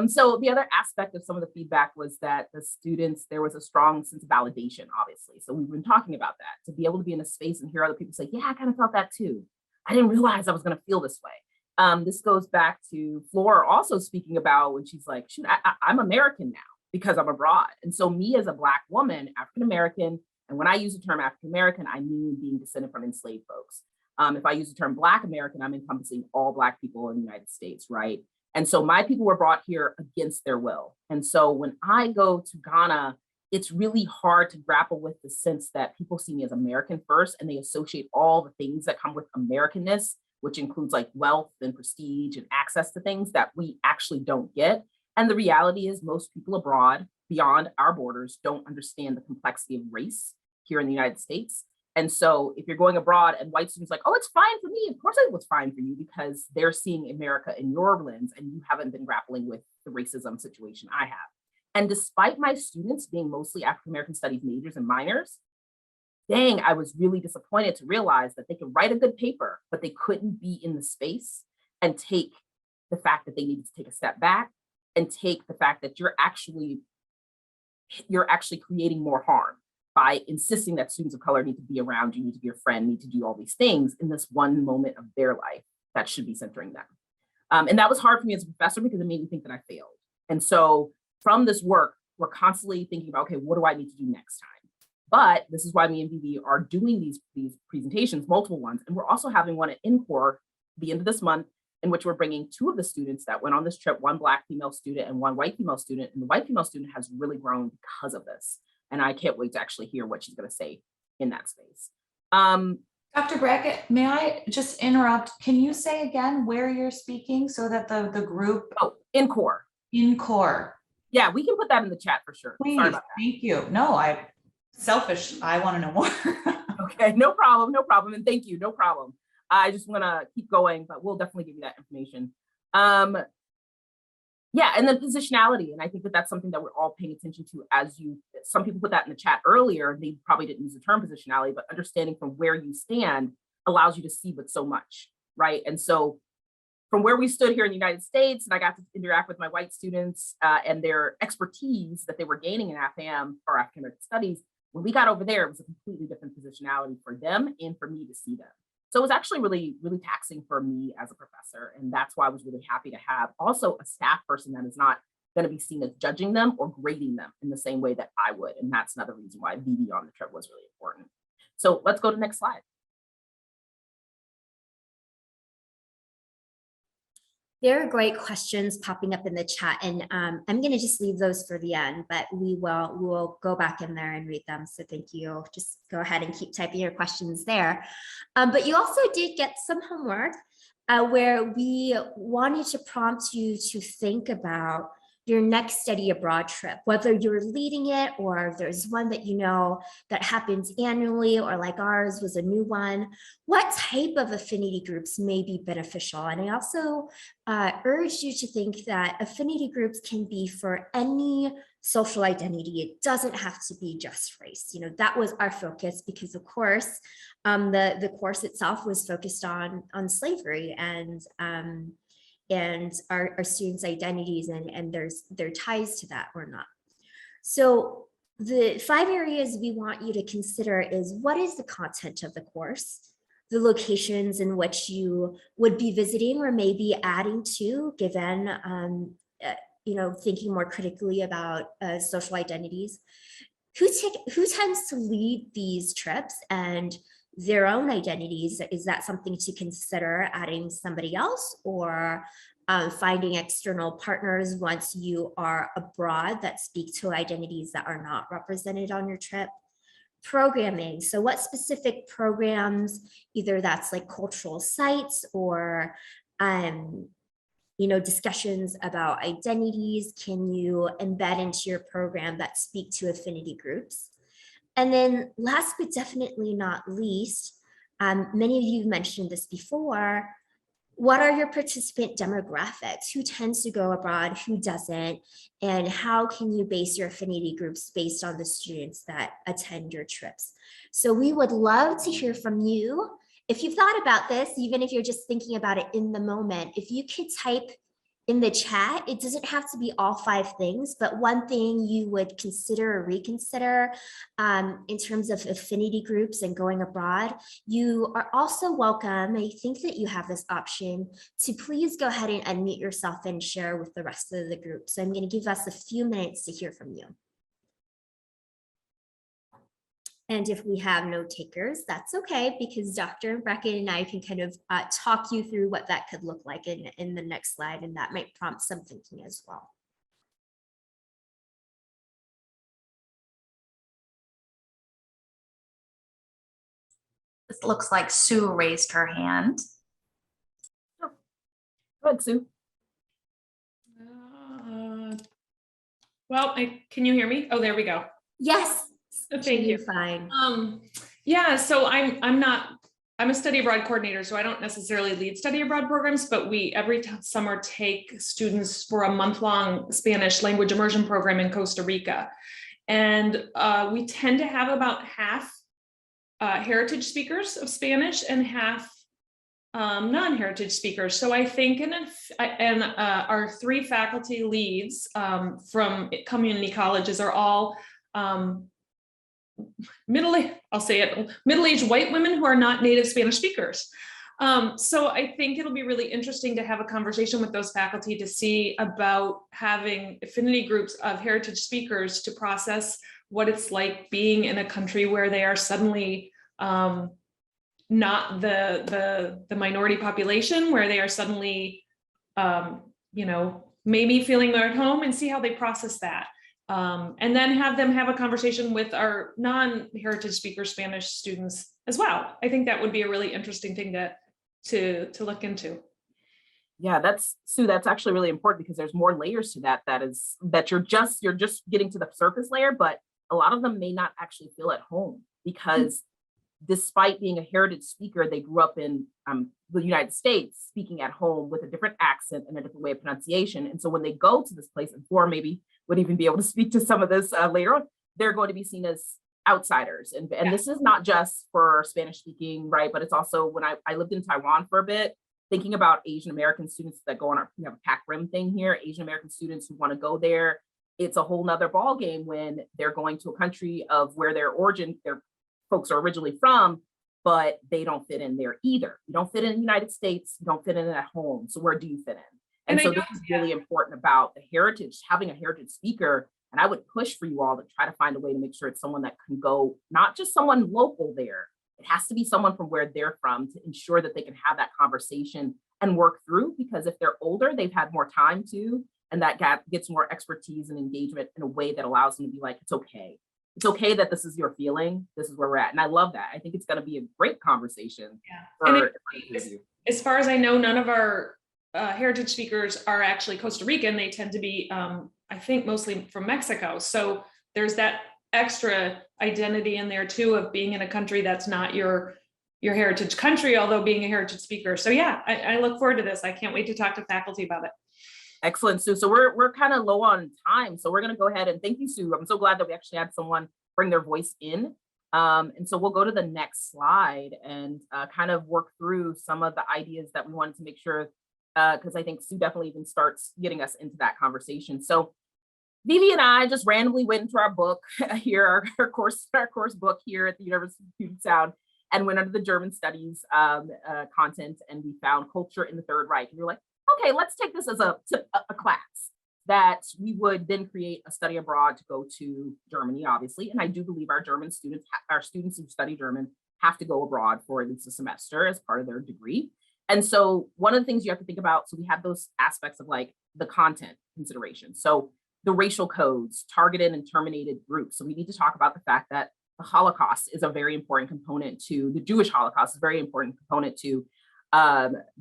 so the other aspect of some of the feedback was that the students, there was a strong sense of validation, obviously. So we've been talking about that, to be able to be in a space and hear other people say, yeah, I kind of felt that too. I didn't realize I was going to feel this way. This goes back to Flora also speaking about when she's like, shoot, I'm American now because I'm abroad. And so me as a Black woman, African-American, and when I use the term African-American, I mean being descended from enslaved folks. If I use the term Black American, I'm encompassing all Black people in the United States, right? And so my people were brought here against their will. And so when I go to Ghana, it's really hard to grapple with the sense that people see me as American first, and they associate all the things that come with Americanness, which includes like wealth and prestige and access to things that we actually don't get. And the reality is most people abroad, beyond our borders, don't understand the complexity of race here in the United States. And so if you're going abroad and white students like, oh, it's fine for me. Of course it was fine for you, because they're seeing America in your lens and you haven't been grappling with the racism situation I have. And despite my students being mostly African-American studies majors and minors, dang, I was really disappointed to realize that they could write a good paper, but they couldn't be in the space and take the fact that they needed to take a step back and take the fact that you're actually creating more harm by insisting that students of color need to be around you, need to be your friend, need to do all these things in this one moment of their life that should be centering them. And that was hard for me as a professor, because it made me think that I failed. And so from this work, we're constantly thinking about, okay, what do I need to do next time? But this is why me and Vivi are doing these presentations, multiple ones. And we're also having one at INCORE the end of this month, in which we're bringing two of the students that went on this trip, one Black female student and one white female student. And the white female student has really grown because of this. And I can't wait to actually hear what she's going to say in that space. Dr. Brackett, may I just interrupt? Can you say again where you're speaking so that the group? Oh, INCORE. INCORE. Yeah, we can put that in the chat for sure. Please, sorry about that. Thank you. No, selfish. I want to know more. Okay, no problem, no problem. And thank you, no problem. I just want to keep going, but we'll definitely give you that information. Yeah, and then positionality. And I think that that's something that we're all paying attention to some people put that in the chat earlier. They probably didn't use the term positionality, but understanding from where you stand allows you to see with so much, right? And so from where we stood here in the United States, and I got to interact with my white students and their expertise that they were gaining in AFAM or African American Studies, when we got over there, it was a completely different positionality for them and for me to see them. So it was actually really, really taxing for me as a professor. And that's why I was really happy to have also a staff person that is not going to be seen as judging them or grading them in the same way that I would. And that's another reason why Vivi on the trip was really important. So let's go to the next slide. There are great questions popping up in the chat, and I'm going to just leave those for the end, but we'll go back in there and read them. So thank you. Just go ahead and keep typing your questions there. But you also did get some homework where we wanted to prompt you to think about your next study abroad trip, whether you're leading it or if there's one that you know that happens annually, or like ours was a new one. What type of affinity groups may be beneficial? And I also urge you to think that affinity groups can be for any social identity. It doesn't have to be just race. You know, that was our focus because, of course, the course itself was focused on slavery and our students' identities and their ties to that or not. So the 5 areas we want you to consider is: what is the content of the course, the locations in which you would be visiting or maybe adding to, given thinking more critically about social identities, who tends to lead these trips and their own identities. Is that something to consider, adding somebody else, or finding external partners once you are abroad that speak to identities that are not represented on your trip? Programming. So what specific programs, either that's like cultural sites or discussions about identities, can you embed into your program that speak to affinity groups? And then last but definitely not least, many of you have mentioned this before, what are your participant demographics? Who tends to go abroad, who doesn't? And how can you base your affinity groups based on the students that attend your trips? So we would love to hear from you. If you've thought about this, even if you're just thinking about it in the moment, if you could type in the chat, it doesn't have to be all 5 things, but one thing you would consider or reconsider in terms of affinity groups and going abroad. You are also welcome, I think that you have this option, to please go ahead and unmute yourself and share with the rest of the group. So I'm going to give us a few minutes to hear from you. And if we have no takers, that's okay, because Dr. Brackett and I can kind of talk you through what that could look like in the next slide, and that might prompt some thinking as well. It looks like Sue raised her hand. Go ahead, Sue. Can you hear me? Oh, there we go. Yes. Thank you. Fine. Yeah, so I'm a study abroad coordinator, so I don't necessarily lead study abroad programs, but we every summer take students for a month-long Spanish language immersion program in Costa Rica. And we tend to have about half heritage speakers of Spanish and half non-heritage speakers. So I think, and our 3 faculty leads from community colleges are all middle-aged white women who are not native Spanish speakers. So I think it'll be really interesting to have a conversation with those faculty to see about having affinity groups of heritage speakers to process what it's like being in a country where they are suddenly not the minority population, where they are suddenly, maybe feeling they're at home, and see how they process that. And then have them have a conversation with our non-heritage speaker Spanish students as well. I think that would be a really interesting thing to look into. Yeah, Sue, that's actually really important, because there's more layers to that you're just getting to the surface layer, but a lot of them may not actually feel at home, because despite being a heritage speaker, they grew up in the United States, speaking at home with a different accent and a different way of pronunciation. And so when they go to this place, and Flora maybe would even be able to speak to some of this later on, they're going to be seen as outsiders. And this is not just for Spanish speaking, right? But it's also, when I lived in Taiwan for a bit, thinking about Asian American students that go on we have a pack rim thing here, Asian American students who want to go there. It's a whole nother ball game when they're going to a country of where their folks are originally from, but they don't fit in there either. You don't fit in the United States, you don't fit in at home. So where do you fit in? And so this is really important about the heritage, having a heritage speaker. And I would push for you all to try to find a way to make sure it's someone that can go, not just someone local there. It has to be someone from where they're from, to ensure that they can have that conversation and work through, because if they're older, they've had more time to, and that gets more expertise and engagement in a way that allows them to be like, it's okay. It's okay that this is your feeling. This is where we're at. And I love that. I think it's going to be a great conversation. Yeah. As far as I know, none of our heritage speakers are actually Costa Rican. They tend to be, I think, mostly from Mexico. So there's that extra identity in there too of being in a country that's not your heritage country, although being a heritage speaker. So yeah, I look forward to this. I can't wait to talk to faculty about it. Excellent, Sue. So we're kind of low on time. So we're going to go ahead and thank you, Sue. I'm so glad that we actually had someone bring their voice in. And so we'll go to the next slide and kind of work through some of the ideas that we wanted to make sure, because I think Sue definitely even starts getting us into that conversation. So Vivi and I just randomly went into our book here, our course book here at the University of Puget Sound, and went under the German studies content, and we found Culture in the Third Reich. And we were like, okay, let's take this as a class that we would then create a study abroad to go to Germany, obviously. And I do believe our German students, our students who study German, have to go abroad for at least a semester as part of their degree. And so one of the things you have to think about, so we have those aspects of like the content consideration. So the racial codes, targeted and terminated groups. So we need to talk about the fact that the Holocaust is a very important component to, the Jewish Holocaust is a very important component to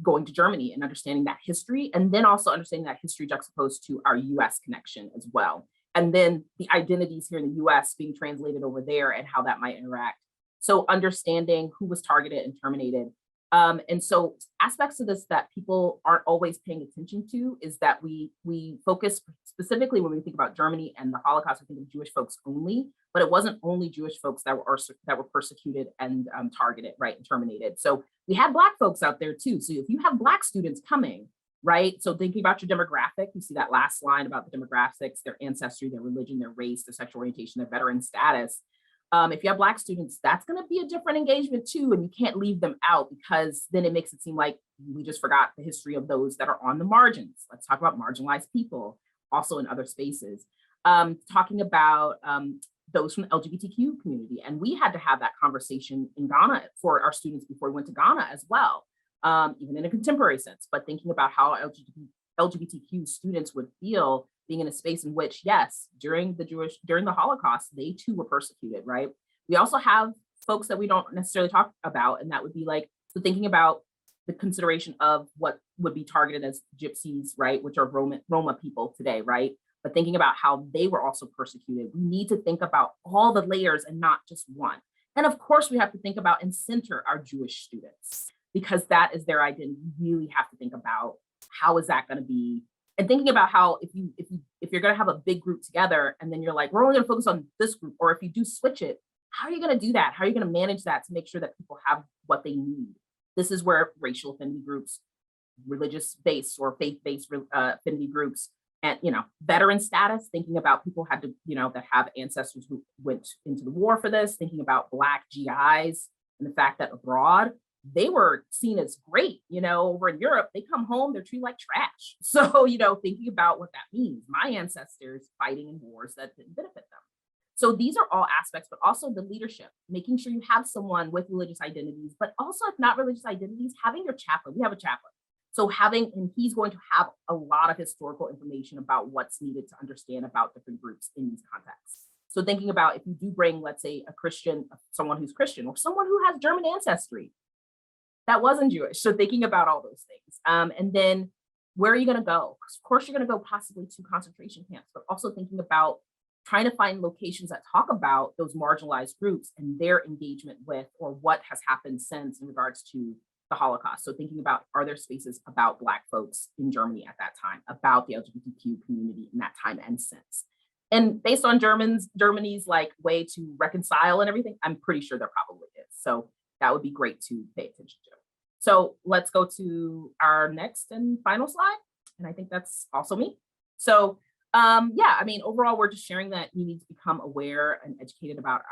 going to Germany and understanding that history, and then also understanding that history juxtaposed to our US connection as well. And then the identities here in the US being translated over there and how that might interact. So understanding who was targeted and terminated. And so aspects of this that people aren't always paying attention to is that we focus specifically when we think about Germany and the Holocaust, we think of Jewish folks only, but it wasn't only Jewish folks that were persecuted and targeted, right, and terminated. So we had Black folks out there too. So if you have Black students coming, right, so thinking about your demographic, you see that last line about the demographics, their ancestry, their religion, their race, their sexual orientation, their veteran status. If you have Black students, that's going to be a different engagement too, and you can't leave them out, because then it makes it seem like we just forgot the history of those that are on the margins. Let's talk about marginalized people also in other spaces. Talking about those from the LGBTQ community, and we had to have that conversation in Ghana for our students before we went to Ghana as well, even in a contemporary sense, but thinking about how LGBTQ students would feel being in a space in which, yes, during the Holocaust, they too were persecuted, right? We also have folks that we don't necessarily talk about, and that would be like, so thinking about the consideration of what would be targeted as gypsies, right, which are Roma people today, right? But thinking about how they were also persecuted. We need to think about all the layers and not just one. And of course, we have to think about and center our Jewish students, because that is their identity. You really have to think about how is that going to be, and thinking about how if you're going to have a big group together and then you're like, we're only going to focus on this group, or if you do switch it, how are you going to do that? How are you going to manage that to make sure that people have what they need? This is where racial affinity groups, religious-based or faith-based affinity groups, and veteran status, thinking about people had to, that have ancestors who went into the war for this, thinking about Black GIs and the fact that abroad, they were seen as great, over in Europe, they come home, they're treated like trash. So, thinking about what that means, my ancestors fighting in wars that didn't benefit them. So these are all aspects, but also the leadership, making sure you have someone with religious identities, but also if not religious identities, having your chaplain. We have a chaplain. So and he's going to have a lot of historical information about what's needed to understand about different groups in these contexts. So thinking about if you do bring, let's say, a Christian, someone who's Christian, or someone who has German ancestry, that wasn't Jewish. So thinking about all those things. And then where are you going to go? Of course, you're going to go possibly to concentration camps, but also thinking about trying to find locations that talk about those marginalized groups and their engagement with, or what has happened since in regards to the Holocaust. So thinking about, are there spaces about Black folks in Germany at that time, about the LGBTQ community in that time and since? And based on Germany's like way to reconcile and everything, I'm pretty sure there probably is. So that would be great to pay attention to. So let's go to our next and final slide. And I think that's also me. So overall, we're just sharing that you need to become aware and educated about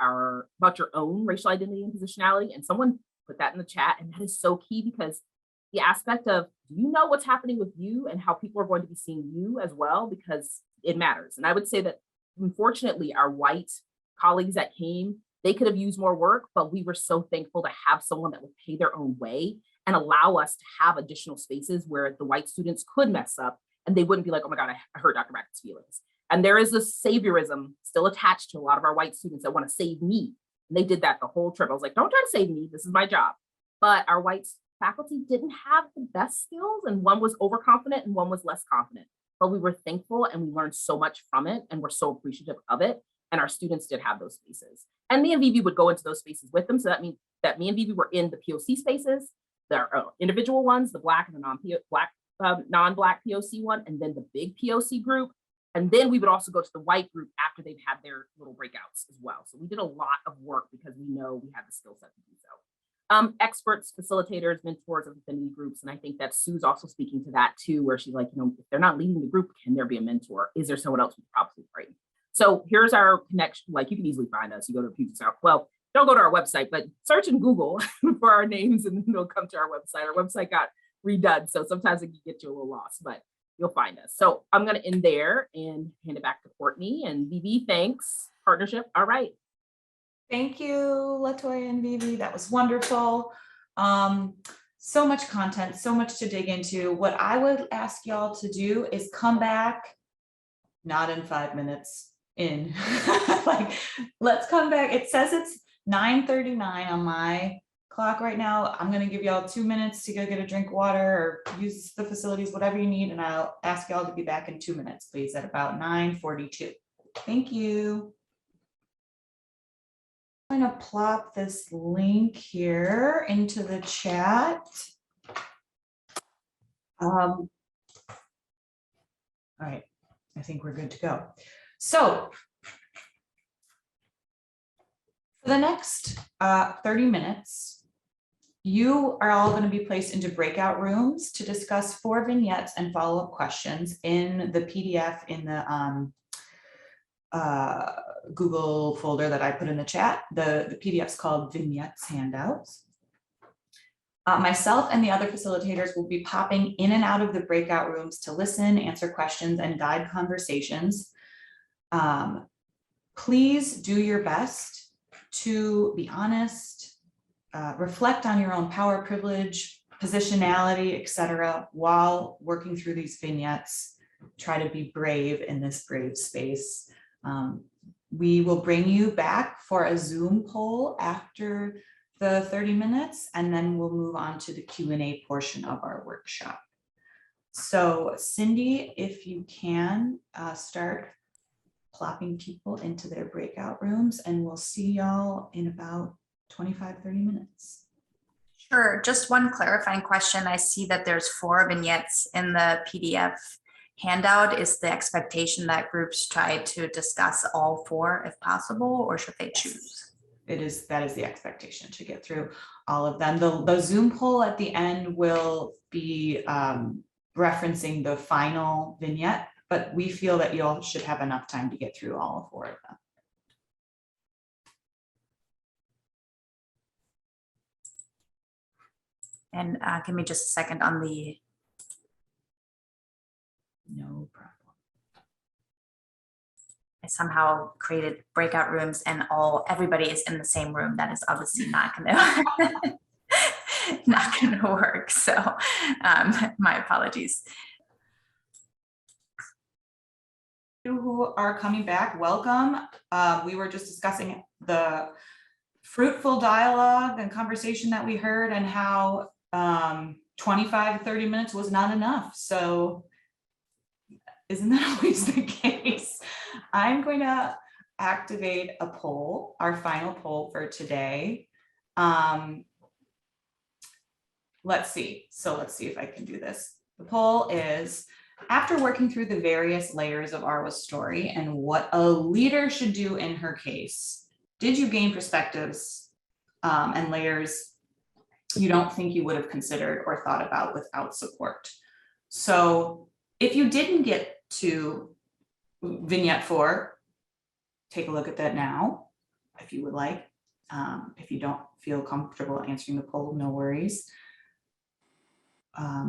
your own racial identity and positionality. And someone put that in the chat, and that is so key, because the aspect of, do you know what's happening with you and how people are going to be seeing you as well, because it matters. And I would say that unfortunately, our white colleagues that came, they could have used more work, but we were so thankful to have someone that would pay their own way and allow us to have additional spaces where the white students could mess up and they wouldn't be like, oh my God, I hurt Dr. Brackett's feelings. And there is this saviorism still attached to a lot of our white students that want to save me. And they did that the whole trip. I was like, don't try to save me. This is my job. But our white faculty didn't have the best skills, and one was overconfident and one was less confident. But we were thankful and we learned so much from it, and we're so appreciative of it. And our students did have those spaces. And me and Vivi would go into those spaces with them. So that means that me and Vivi were in the POC spaces, the individual ones, the Black and the non-Black POC one, and then the big POC group. And then we would also go to the white group after they've had their little breakouts as well. So we did a lot of work because we know we have the skill set to do so. Experts, facilitators, mentors of affinity groups. And I think that Sue's also speaking to that too, where she's like, you know, if they're not leading the group, can there be a mentor? Is there someone else who's probably great? So here's our connection. Like, you can easily find us. You go to Puget Sound. Well, don't go to our website, but search in Google for our names and they'll come to our website. Our website got redone, so sometimes it can get you a little lost, but you'll find us. So I'm going to end there and hand it back to Courtney. And Vivi, thanks. Partnership. All right. Thank you, Latoya and Vivi. That was wonderful. So much content, so much to dig into. What I would ask y'all to do is come back, not in 5 minutes in, like, let's come back. It says it's 9:39 on my clock right now. I'm going to give y'all 2 minutes to go get a drink of water or use the facilities, whatever you need. And I'll ask y'all to be back in 2 minutes, please, at about 9:42. Thank you. I'm going to plop this link here into the chat. All right, I think we're good to go. So for the next 30 minutes, you are all going to be placed into breakout rooms to discuss 4 vignettes and follow-up questions in the PDF in the Google folder that I put in the chat. The PDF is called Vignettes Handouts. Myself and the other facilitators will be popping in and out of the breakout rooms to listen, answer questions, and guide conversations. Please do your best to be honest, reflect on your own power, privilege, positionality, etc., while working through these vignettes. Try to be brave in this brave space. We will bring you back for a Zoom poll after the 30 minutes, and then we'll move on to the Q&A portion of our workshop. So Cindy, if you can start plopping people into their breakout rooms, and we'll see y'all in about 25-30 minutes. Sure. Just one clarifying question. I see that there's 4 vignettes in the PDF handout. Is the expectation that groups try to discuss all 4 if possible, or should they choose? That is the expectation, to get through all of them. The Zoom poll at the end will be referencing the final vignette, but we feel that you all should have enough time to get through all 4 of them. And give me just a second on the. No problem. I somehow created breakout rooms and everybody is in the same room. That is obviously not gonna work. So my apologies. You who are coming back, welcome. We were just discussing the fruitful dialogue and conversation that we heard, and how 25-30 minutes was not enough. So isn't that always the case? I'm going to activate a poll, our final poll for today. Let's see. So let's see if I can do this. The poll is, after working through the various layers of Arwa's story and what a leader should do in her case, did you gain perspectives and layers you don't think you would have considered or thought about without support? So if you didn't get to vignette 4, take a look at that now, if you would like. If you don't feel comfortable answering the poll, no worries.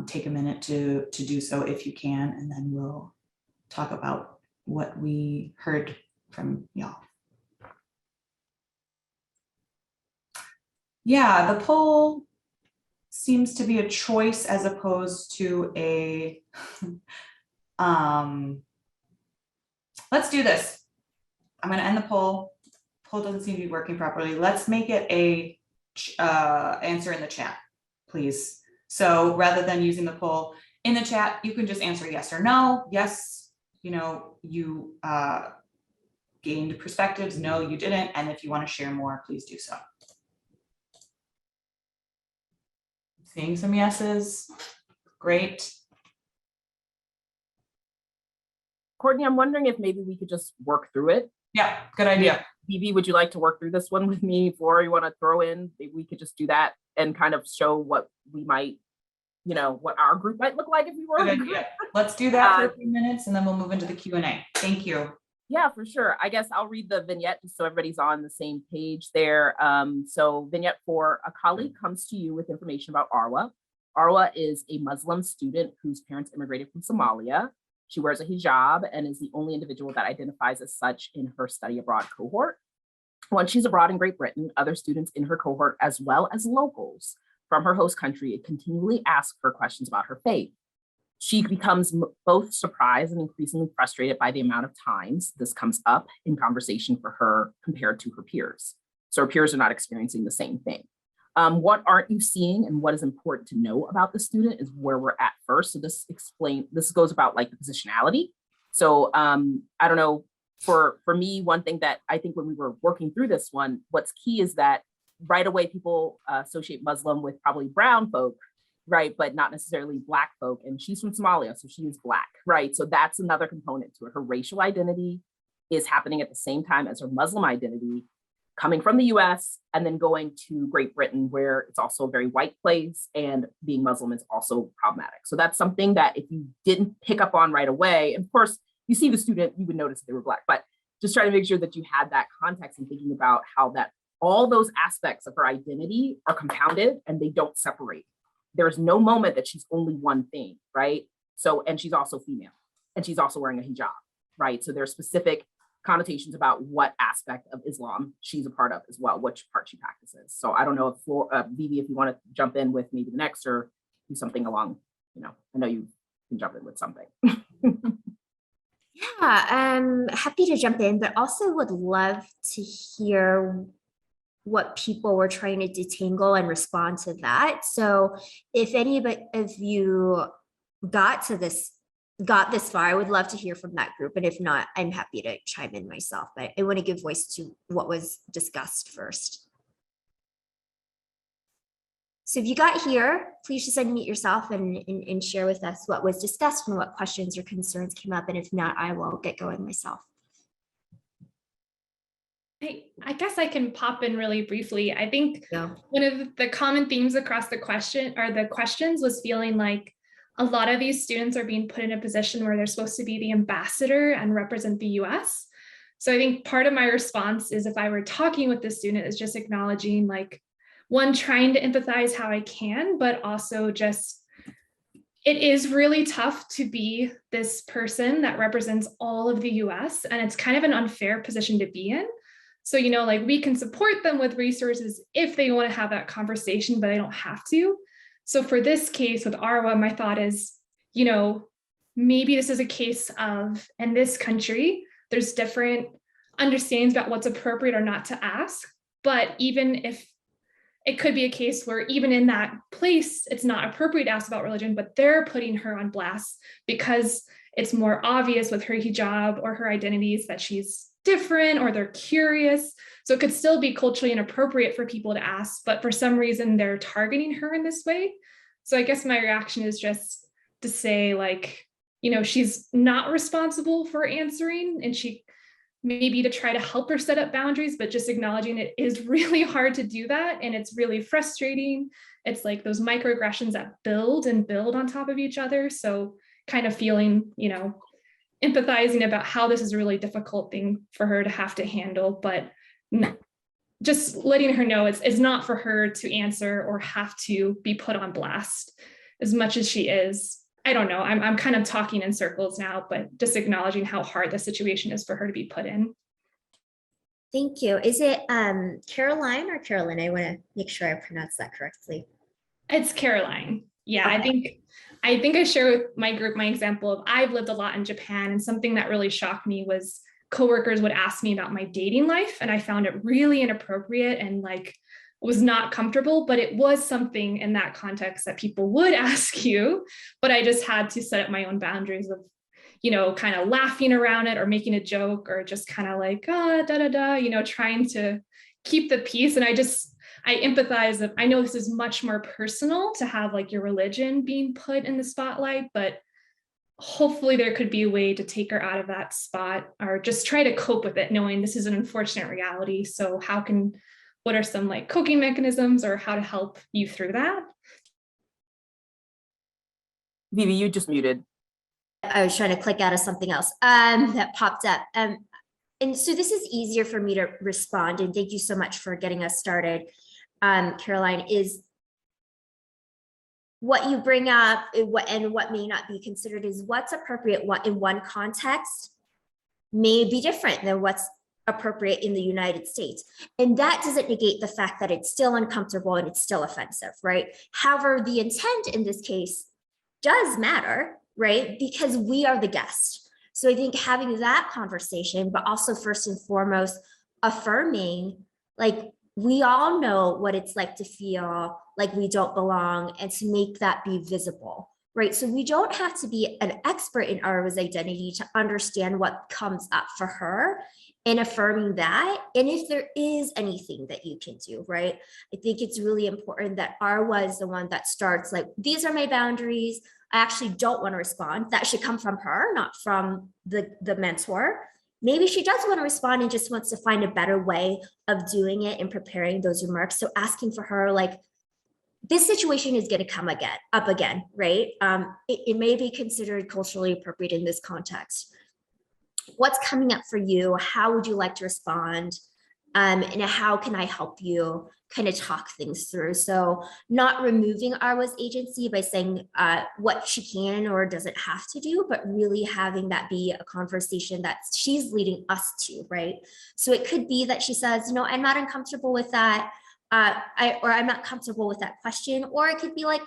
Take a minute to do so if you can, and then we'll talk about what we heard from y'all. Yeah, the poll seems to be a choice as opposed to a, let's do this. I'm gonna end the poll. Poll doesn't seem to be working properly. Let's make it a answer in the chat, please. So rather than using the poll in the chat, you can just answer yes or no. Yes, you know, you gained perspectives. No, you didn't. And if you want to share more, please do so. Seeing some yeses. Great. Courtney, I'm wondering if maybe we could just work through it. Yeah, good idea. Vivi, would you like to work through this one with me? Flora, you want to throw in? Maybe we could just do that and kind of show what we might, you know, what our group might look like if we were Good a group. idea. Let's do that for a few minutes and then we'll move into the Q&A. Thank you. Yeah, for sure. I guess I'll read the vignette just so everybody's on the same page there. So vignette 4, a colleague comes to you with information about Arwa. Arwa is a Muslim student whose parents immigrated from Somalia. She wears a hijab and is the only individual that identifies as such in her study abroad cohort. Once she's abroad in Great Britain, other students in her cohort, as well as locals from her host country, continually ask her questions about her faith. She becomes both surprised and increasingly frustrated by the amount of times this comes up in conversation for her compared to her peers. So her peers are not experiencing the same thing. What aren't you seeing and what is important to know about the student is where we're at first. So this goes about like the positionality. So I don't know, for me, one thing that I think when we were working through this one, what's key is that right away people associate Muslim with probably brown folk, right? But not necessarily Black folk. And she's from Somalia, so she is Black, right? So that's another component to it. Her racial identity is happening at the same time as her Muslim identity, coming from the US and then going to Great Britain, where it's also a very white place and being Muslim is also problematic. So that's something that if you didn't pick up on right away, and of course, you see the student, you would notice they were Black, but just trying to make sure that you had that context and thinking about how that all those aspects of her identity are compounded and they don't separate. There's no moment that she's only one thing, right? So, and she's also female and she's also wearing a hijab, right? So there's specific connotations about what aspect of Islam she's a part of as well, which part she practices. So I don't know if Vivi, if you want to jump in with maybe the next or do something along, you know, I know you can jump in with something. Yeah, I'm happy to jump in, but also would love to hear what people were trying to detangle and respond to that. So if any of you got this far, I would love to hear from that group. And if not, I'm happy to chime in myself, but I want to give voice to what was discussed first. So if you got here, please just unmute yourself and share with us what was discussed and what questions or concerns came up. And if not, I will get going myself. I guess I can pop in really briefly. I think one of the common themes across the questions was feeling like a lot of these students are being put in a position where they're supposed to be the ambassador and represent the US. So I think part of my response is if I were talking with the student is just acknowledging like, one, trying to empathize how I can, but also just, it is really tough to be this person that represents all of the US, and it's kind of an unfair position to be in. So, you know, like we can support them with resources if they want to have that conversation, but they don't have to. So for this case with Arwa, my thought is, you know, maybe this is a case of, in this country, there's different understandings about what's appropriate or not to ask. But even if it could be a case where even in that place, it's not appropriate to ask about religion, but they're putting her on blast because it's more obvious with her hijab or her identities that she's different or they're curious. So it could still be culturally inappropriate for people to ask, but for some reason they're targeting her in this way. So I guess my reaction is just to say like, you know, she's not responsible for answering and she maybe to try to help her set up boundaries, but just acknowledging it is really hard to do that. And it's really frustrating. It's like those microaggressions that build and build on top of each other. So kind of feeling, you know, empathizing about how this is a really difficult thing for her to have to handle, but just letting her know it's not for her to answer or have to be put on blast as much as she is. I don't know, I'm kind of talking in circles now, but just acknowledging how hard the situation is for her to be put in. Thank you. Is it Caroline or Carolyn? I want to make sure I pronounce that correctly. It's Caroline. Yeah, Okay. I think I share with my group my example of I've lived a lot in Japan, and something that really shocked me was coworkers would ask me about my dating life, and I found it really inappropriate and like was not comfortable, but it was something in that context that people would ask you, but I just had to set up my own boundaries of, you know, kind of laughing around it or making a joke or just kind of like, you know, trying to keep the peace. And I empathize that I know this is much more personal to have like your religion being put in the spotlight, but hopefully there could be a way to take her out of that spot or just try to cope with it, knowing this is an unfortunate reality. So what are some like coping mechanisms or how to help you through that? Vivi, you just muted. I was trying to click out of something else that popped up. And so this is easier for me to respond. And thank you so much for getting us started. Caroline, is what you bring up and what may not be considered is what's appropriate in one context may be different than what's appropriate in the United States. And that doesn't negate the fact that it's still uncomfortable and it's still offensive, right? However, the intent in this case does matter, right? Because we are the guest. So I think having that conversation, but also first and foremost, affirming, like, we all know what it's like to feel like we don't belong and to make that be visible, right? So we don't have to be an expert in Arwa's identity to understand what comes up for her and affirming that. And if there is anything that you can do, right? I think it's really important that Arwa is the one that starts like, these are my boundaries. I actually don't want to respond. That should come from her, not from the mentor. Maybe she does want to respond and just wants to find a better way of doing it and preparing those remarks. So asking for her, like, this situation is going to come up again, right? It may be considered culturally appropriate in this context. What's coming up for you? How would you like to respond? And how can I help you kind of talk things through? So not removing Arwa's agency by saying what she can or doesn't have to do, but really having that be a conversation that she's leading us to, right? So it could be that she says, I'm not uncomfortable with that, or I'm not comfortable with that question, or it could be like,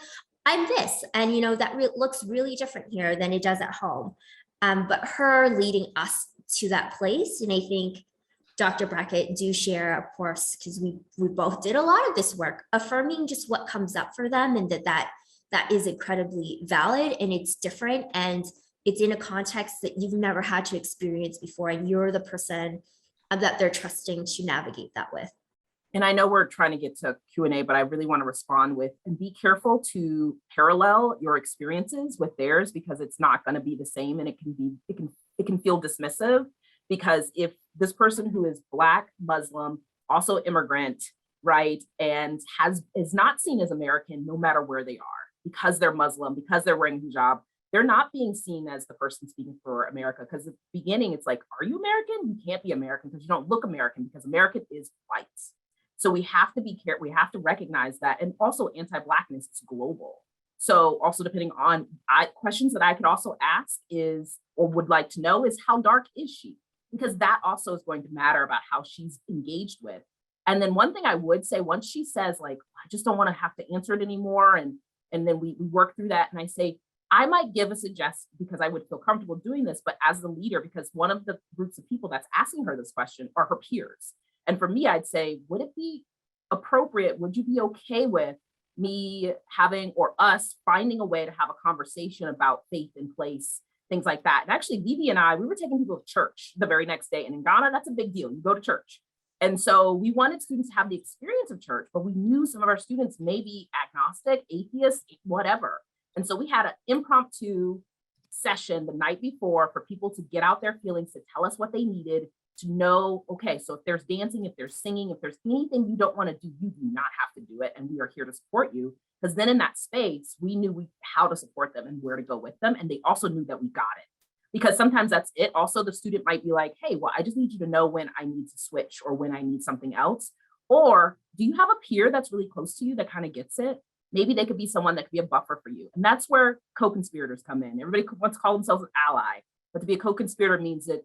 I'm this, and that looks really different here than it does at home. But her leading us to that place, and I think Dr. Brackett do share, of course, because we both did a lot of this work, affirming just what comes up for them, and that is incredibly valid and it's different and it's in a context that you've never had to experience before, and you're the person that they're trusting to navigate that with. And I know we're trying to get to Q&A, but I really want to respond with, and be careful to parallel your experiences with theirs, because it's not going to be the same, and it can feel dismissive. Because if this person who is Black, Muslim, also immigrant, right, and is not seen as American no matter where they are, because they're Muslim, because they're wearing hijab, they're not being seen as the person speaking for America. Because at the beginning, it's like, are you American? You can't be American because you don't look American, because American is white. So we have to be careful. We have to recognize that. And also anti-Blackness is global. So also depending on questions that I could also ask is, or would like to know is, how dark is she? Because that also is going to matter about how she's engaged with. And then one thing I would say, once she says like, I just don't want to have to answer it anymore. And then we work through that. And I say, I might give a suggestion, because I would feel comfortable doing this, but as the leader, because one of the groups of people that's asking her this question are her peers. And for me, I'd say, would it be appropriate? Would you be okay with me having, or us finding a way to have a conversation about faith in place, things like that? And actually, Vivi and I, we were taking people to church the very next day. And in Ghana, that's a big deal. You go to church. And so we wanted students to have the experience of church, but we knew some of our students may be agnostic, atheist, whatever. And so we had an impromptu session the night before for people to get out their feelings, to tell us what they needed, to know, okay, so if there's dancing, if there's singing, if there's anything you don't want to do, you do not have to do it. And we are here to support you. Because then in that space, we knew how to support them and where to go with them. And they also knew that we got it. Because sometimes that's it. Also, the student might be like, hey, well, I just need you to know when I need to switch or when I need something else. Or do you have a peer that's really close to you that kind of gets it? Maybe they could be someone that could be a buffer for you. And that's where co-conspirators come in. Everybody wants to call themselves an ally, but to be a co-conspirator means that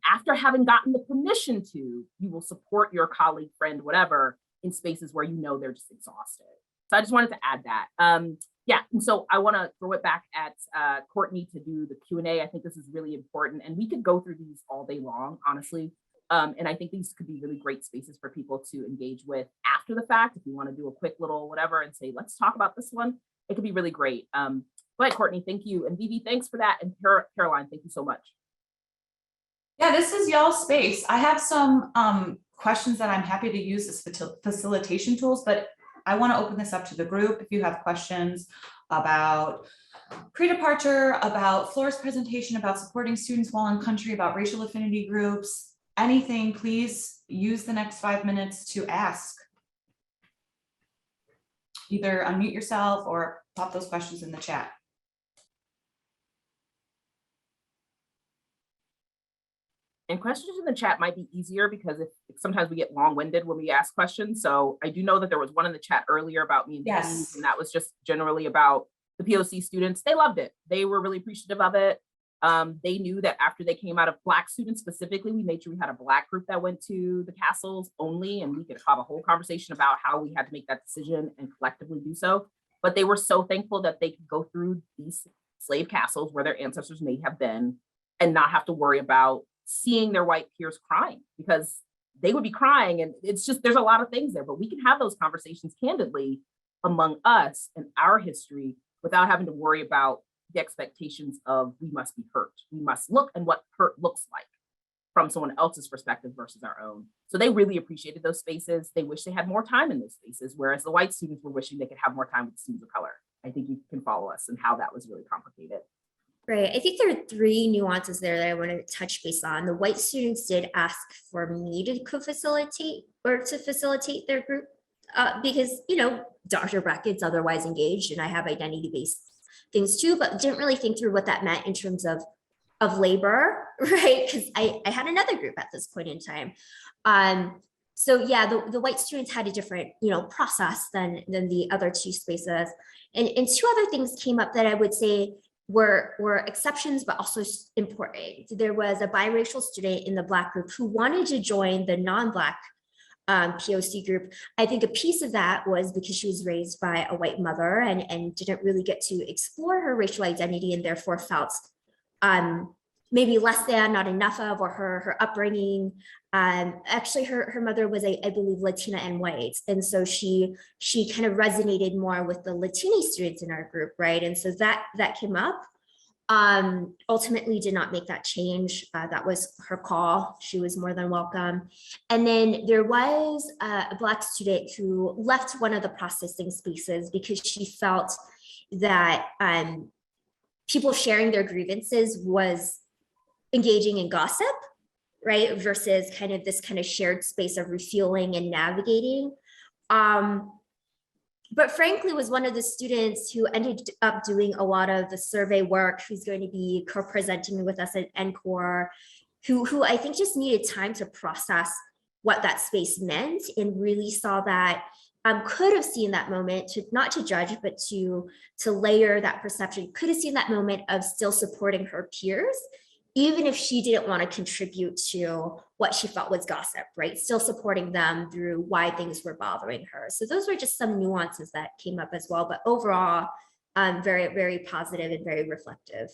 after having gotten the permission to, you will support your colleague, friend, whatever, in spaces where you know they're just exhausted. So I just wanted to add that. Yeah, and so I want to throw it back at Courtney to do the Q&A. I think this is really important, and we could go through these all day long, honestly. And I think these could be really great spaces for people to engage with after the fact. If you want to do a quick little whatever and say, let's talk about this one, it could be really great. Go ahead, Courtney, thank you. And Vivi, thanks for that. And Caroline, thank you so much. Yeah, this is y'all's space. I have some questions that I'm happy to use as facilitation tools, but I want to open this up to the group. If you have questions about pre-departure, about Flora's presentation, about supporting students while in country, about racial affinity groups, anything, please use the next 5 minutes to ask. Either unmute yourself or pop those questions in the chat. And questions in the chat might be easier because if sometimes we get long-winded when we ask questions. So I do know that there was one in the chat earlier about me and Yes. and that was just generally about the POC students. They loved it. They were really appreciative of it. They knew that after they came out of Black students specifically, we made sure we had a Black group that went to the castles only, and we could have a whole conversation about how we had to make that decision and collectively do so. But they were so thankful that they could go through these slave castles where their ancestors may have been and not have to worry about seeing their white peers crying, because they would be crying. And it's just, there's a lot of things there, but we can have those conversations candidly among us and our history without having to worry about the expectations of we must be hurt. We must look and what hurt looks like from someone else's perspective versus our own. So they really appreciated those spaces. They wish they had more time in those spaces, whereas the white students were wishing they could have more time with students of color. I think you can follow us and how that was really complicated. Right. I think there are 3 nuances there that I want to touch base on. The white students did ask for me to co-facilitate or to facilitate their group because, you know, Dr. Brackett's otherwise engaged and I have identity-based things too, but didn't really think through what that meant in terms of labor, right? Because I had another group at this point in time. So yeah, the white students had a different, you know, process than the other 2 spaces. And 2 other things came up that I would say were exceptions, but also important. There was a biracial student in the Black group who wanted to join the non-Black POC group. I think a piece of that was because she was raised by a white mother and didn't really get to explore her racial identity and therefore felt maybe less than, not enough of, or her upbringing. Actually, her mother was, I believe, Latina and white. And so she kind of resonated more with the Latini students in our group, right? And so that came up. Ultimately did not make that change. That was her call. She was more than welcome. And then there was a Black student who left one of the processing spaces because she felt that people sharing their grievances was engaging in gossip, right? Versus kind of this kind of shared space of refueling and navigating. But frankly, was one of the students who ended up doing a lot of the survey work, who's going to be co-presenting with us at NCORE, who I think just needed time to process what that space meant and really saw that, could have seen that moment, not to judge, but to layer that perception, could have seen that moment of still supporting her peers, even if she didn't want to contribute to what she felt was gossip, right? Still supporting them through why things were bothering her. So those were just some nuances that came up as well, but overall, very, very positive and very reflective.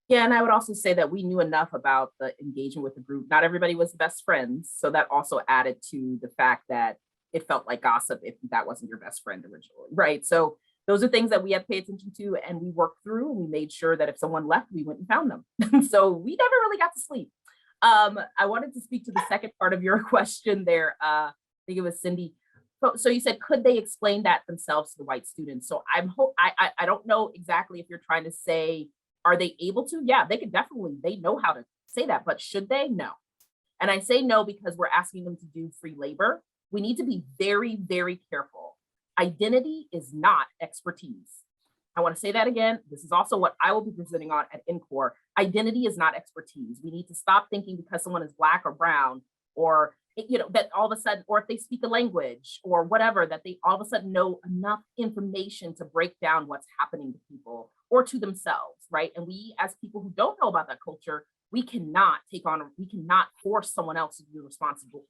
Yeah, and I would also say that we knew enough about the engagement with the group. Not everybody was best friends. So that also added to the fact that it felt like gossip if that wasn't your best friend originally, right? So those are things that we had to pay attention to and we worked through, and we made sure that if someone left, we went and found them. So we never really got to sleep. I wanted to speak to the second part of your question there. I think it was Cindy. So you said, could they explain that themselves to the white students? So I don't know exactly if you're trying to say, are they able to? Yeah, they could definitely, they know how to say that, but should they? No. And I say no because we're asking them to do free labor. We need to be very, very careful. Identity is not expertise. I want to say that again. This is also what I will be presenting on at NCORE. Identity is not expertise. We need to stop thinking because someone is Black or brown, or that all of a sudden, or if they speak a language or whatever, that they all of a sudden know enough information to break down what's happening to people or to themselves, right? And we, as people who don't know about that culture, we cannot force someone else to be responsible,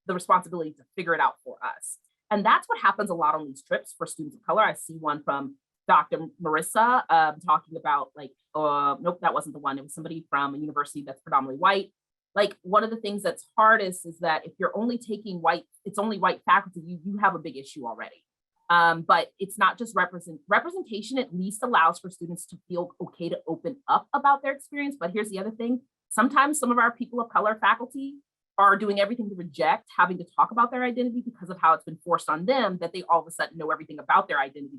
the responsibility to figure it out for us. And that's what happens a lot on these trips for students of color. I see one from Dr. Marissa talking about like, nope, that wasn't the one. It was somebody from a university that's predominantly white. Like one of the things that's hardest is that if you're only taking white, it's only white faculty, you have a big issue already. But it's not just representation, at least allows for students to feel okay to open up about their experience. But here's the other thing. Sometimes some of our people of color faculty are doing everything to reject having to talk about their identity because of how it's been forced on them, that they all of a sudden know everything about their identity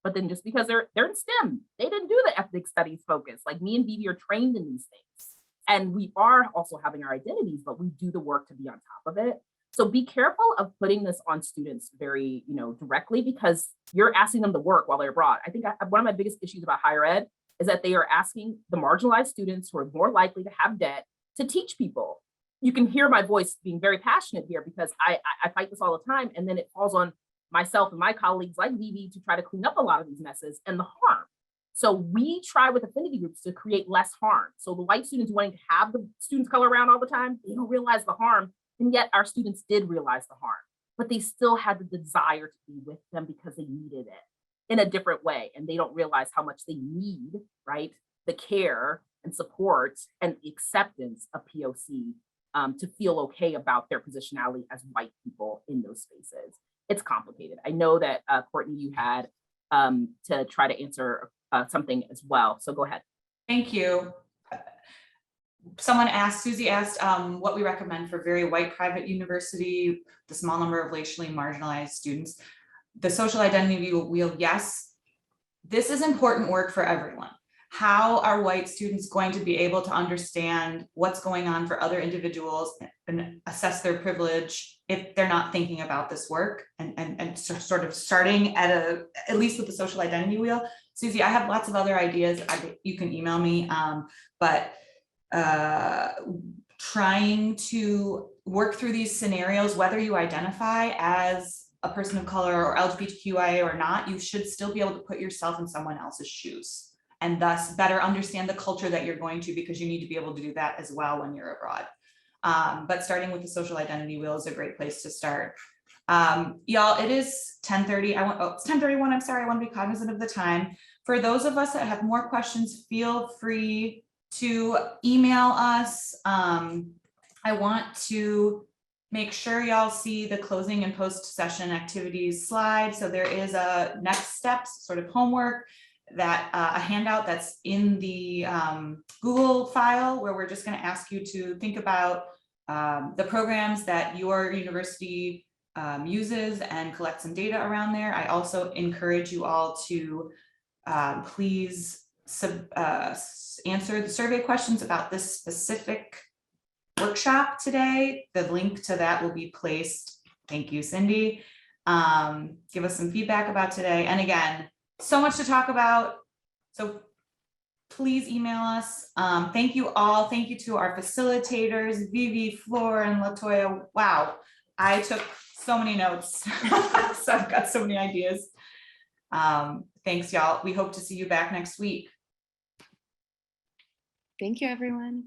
but then just because they're in STEM, they didn't do the ethnic studies focus. Like me and Vivi are trained in these things. And we are also having our identities, but we do the work to be on top of it. So be careful of putting this on students very, directly, because you're asking them to work while they're abroad. I think one of my biggest issues about higher ed is that they are asking the marginalized students who are more likely to have debt to teach people. You can hear my voice being very passionate here because I fight this all the time. And then it falls on myself and my colleagues like Vivi to try to clean up a lot of these messes and the harm. So we try with affinity groups to create less harm. So the white students wanting to have the students color around all the time, they don't realize the harm. And yet our students did realize the harm, but they still had the desire to be with them because they needed it in a different way. And they don't realize how much they need, right? The care and support and acceptance of POC to feel okay about their positionality as white people in those spaces. It's complicated. I know that Courtney, you had to try to answer something as well. So go ahead. Thank you. Susie asked what we recommend for very white private university, the small number of racially marginalized students. The social identity wheel, yes, this is important work for everyone. How are white students going to be able to understand what's going on for other individuals and assess their privilege if they're not thinking about this work and sort of starting at least with the social identity wheel? Susie, I have lots of other ideas. You can email me, but trying to work through these scenarios, whether you identify as a person of color or LGBTQIA or not, you should still be able to put yourself in someone else's shoes and thus better understand the culture that you're going to, because you need to be able to do that as well when you're abroad. But starting with the social identity wheel is a great place to start. Y'all, it is 10:30. It's 10:31. I'm sorry. I want to be cognizant of the time. For those of us that have more questions, feel free to email us. I want to make sure y'all see the closing and post-session activities slide. So there is a next steps sort of homework, that a handout that's in the Google file, where we're just going to ask you to think about the programs that your university uses and collect some data around there. I also encourage you all to please answer the survey questions about this specific workshop today. The link to that will be placed. Thank you, Cindy. Give us some feedback about today. And again, so much to talk about. So please email us. Thank you all. Thank you to our facilitators, Vivi, Flor, and Latoya. Wow, I took so many notes. So I've got so many ideas. Thanks, y'all. We hope to see you back next week. Thank you, everyone.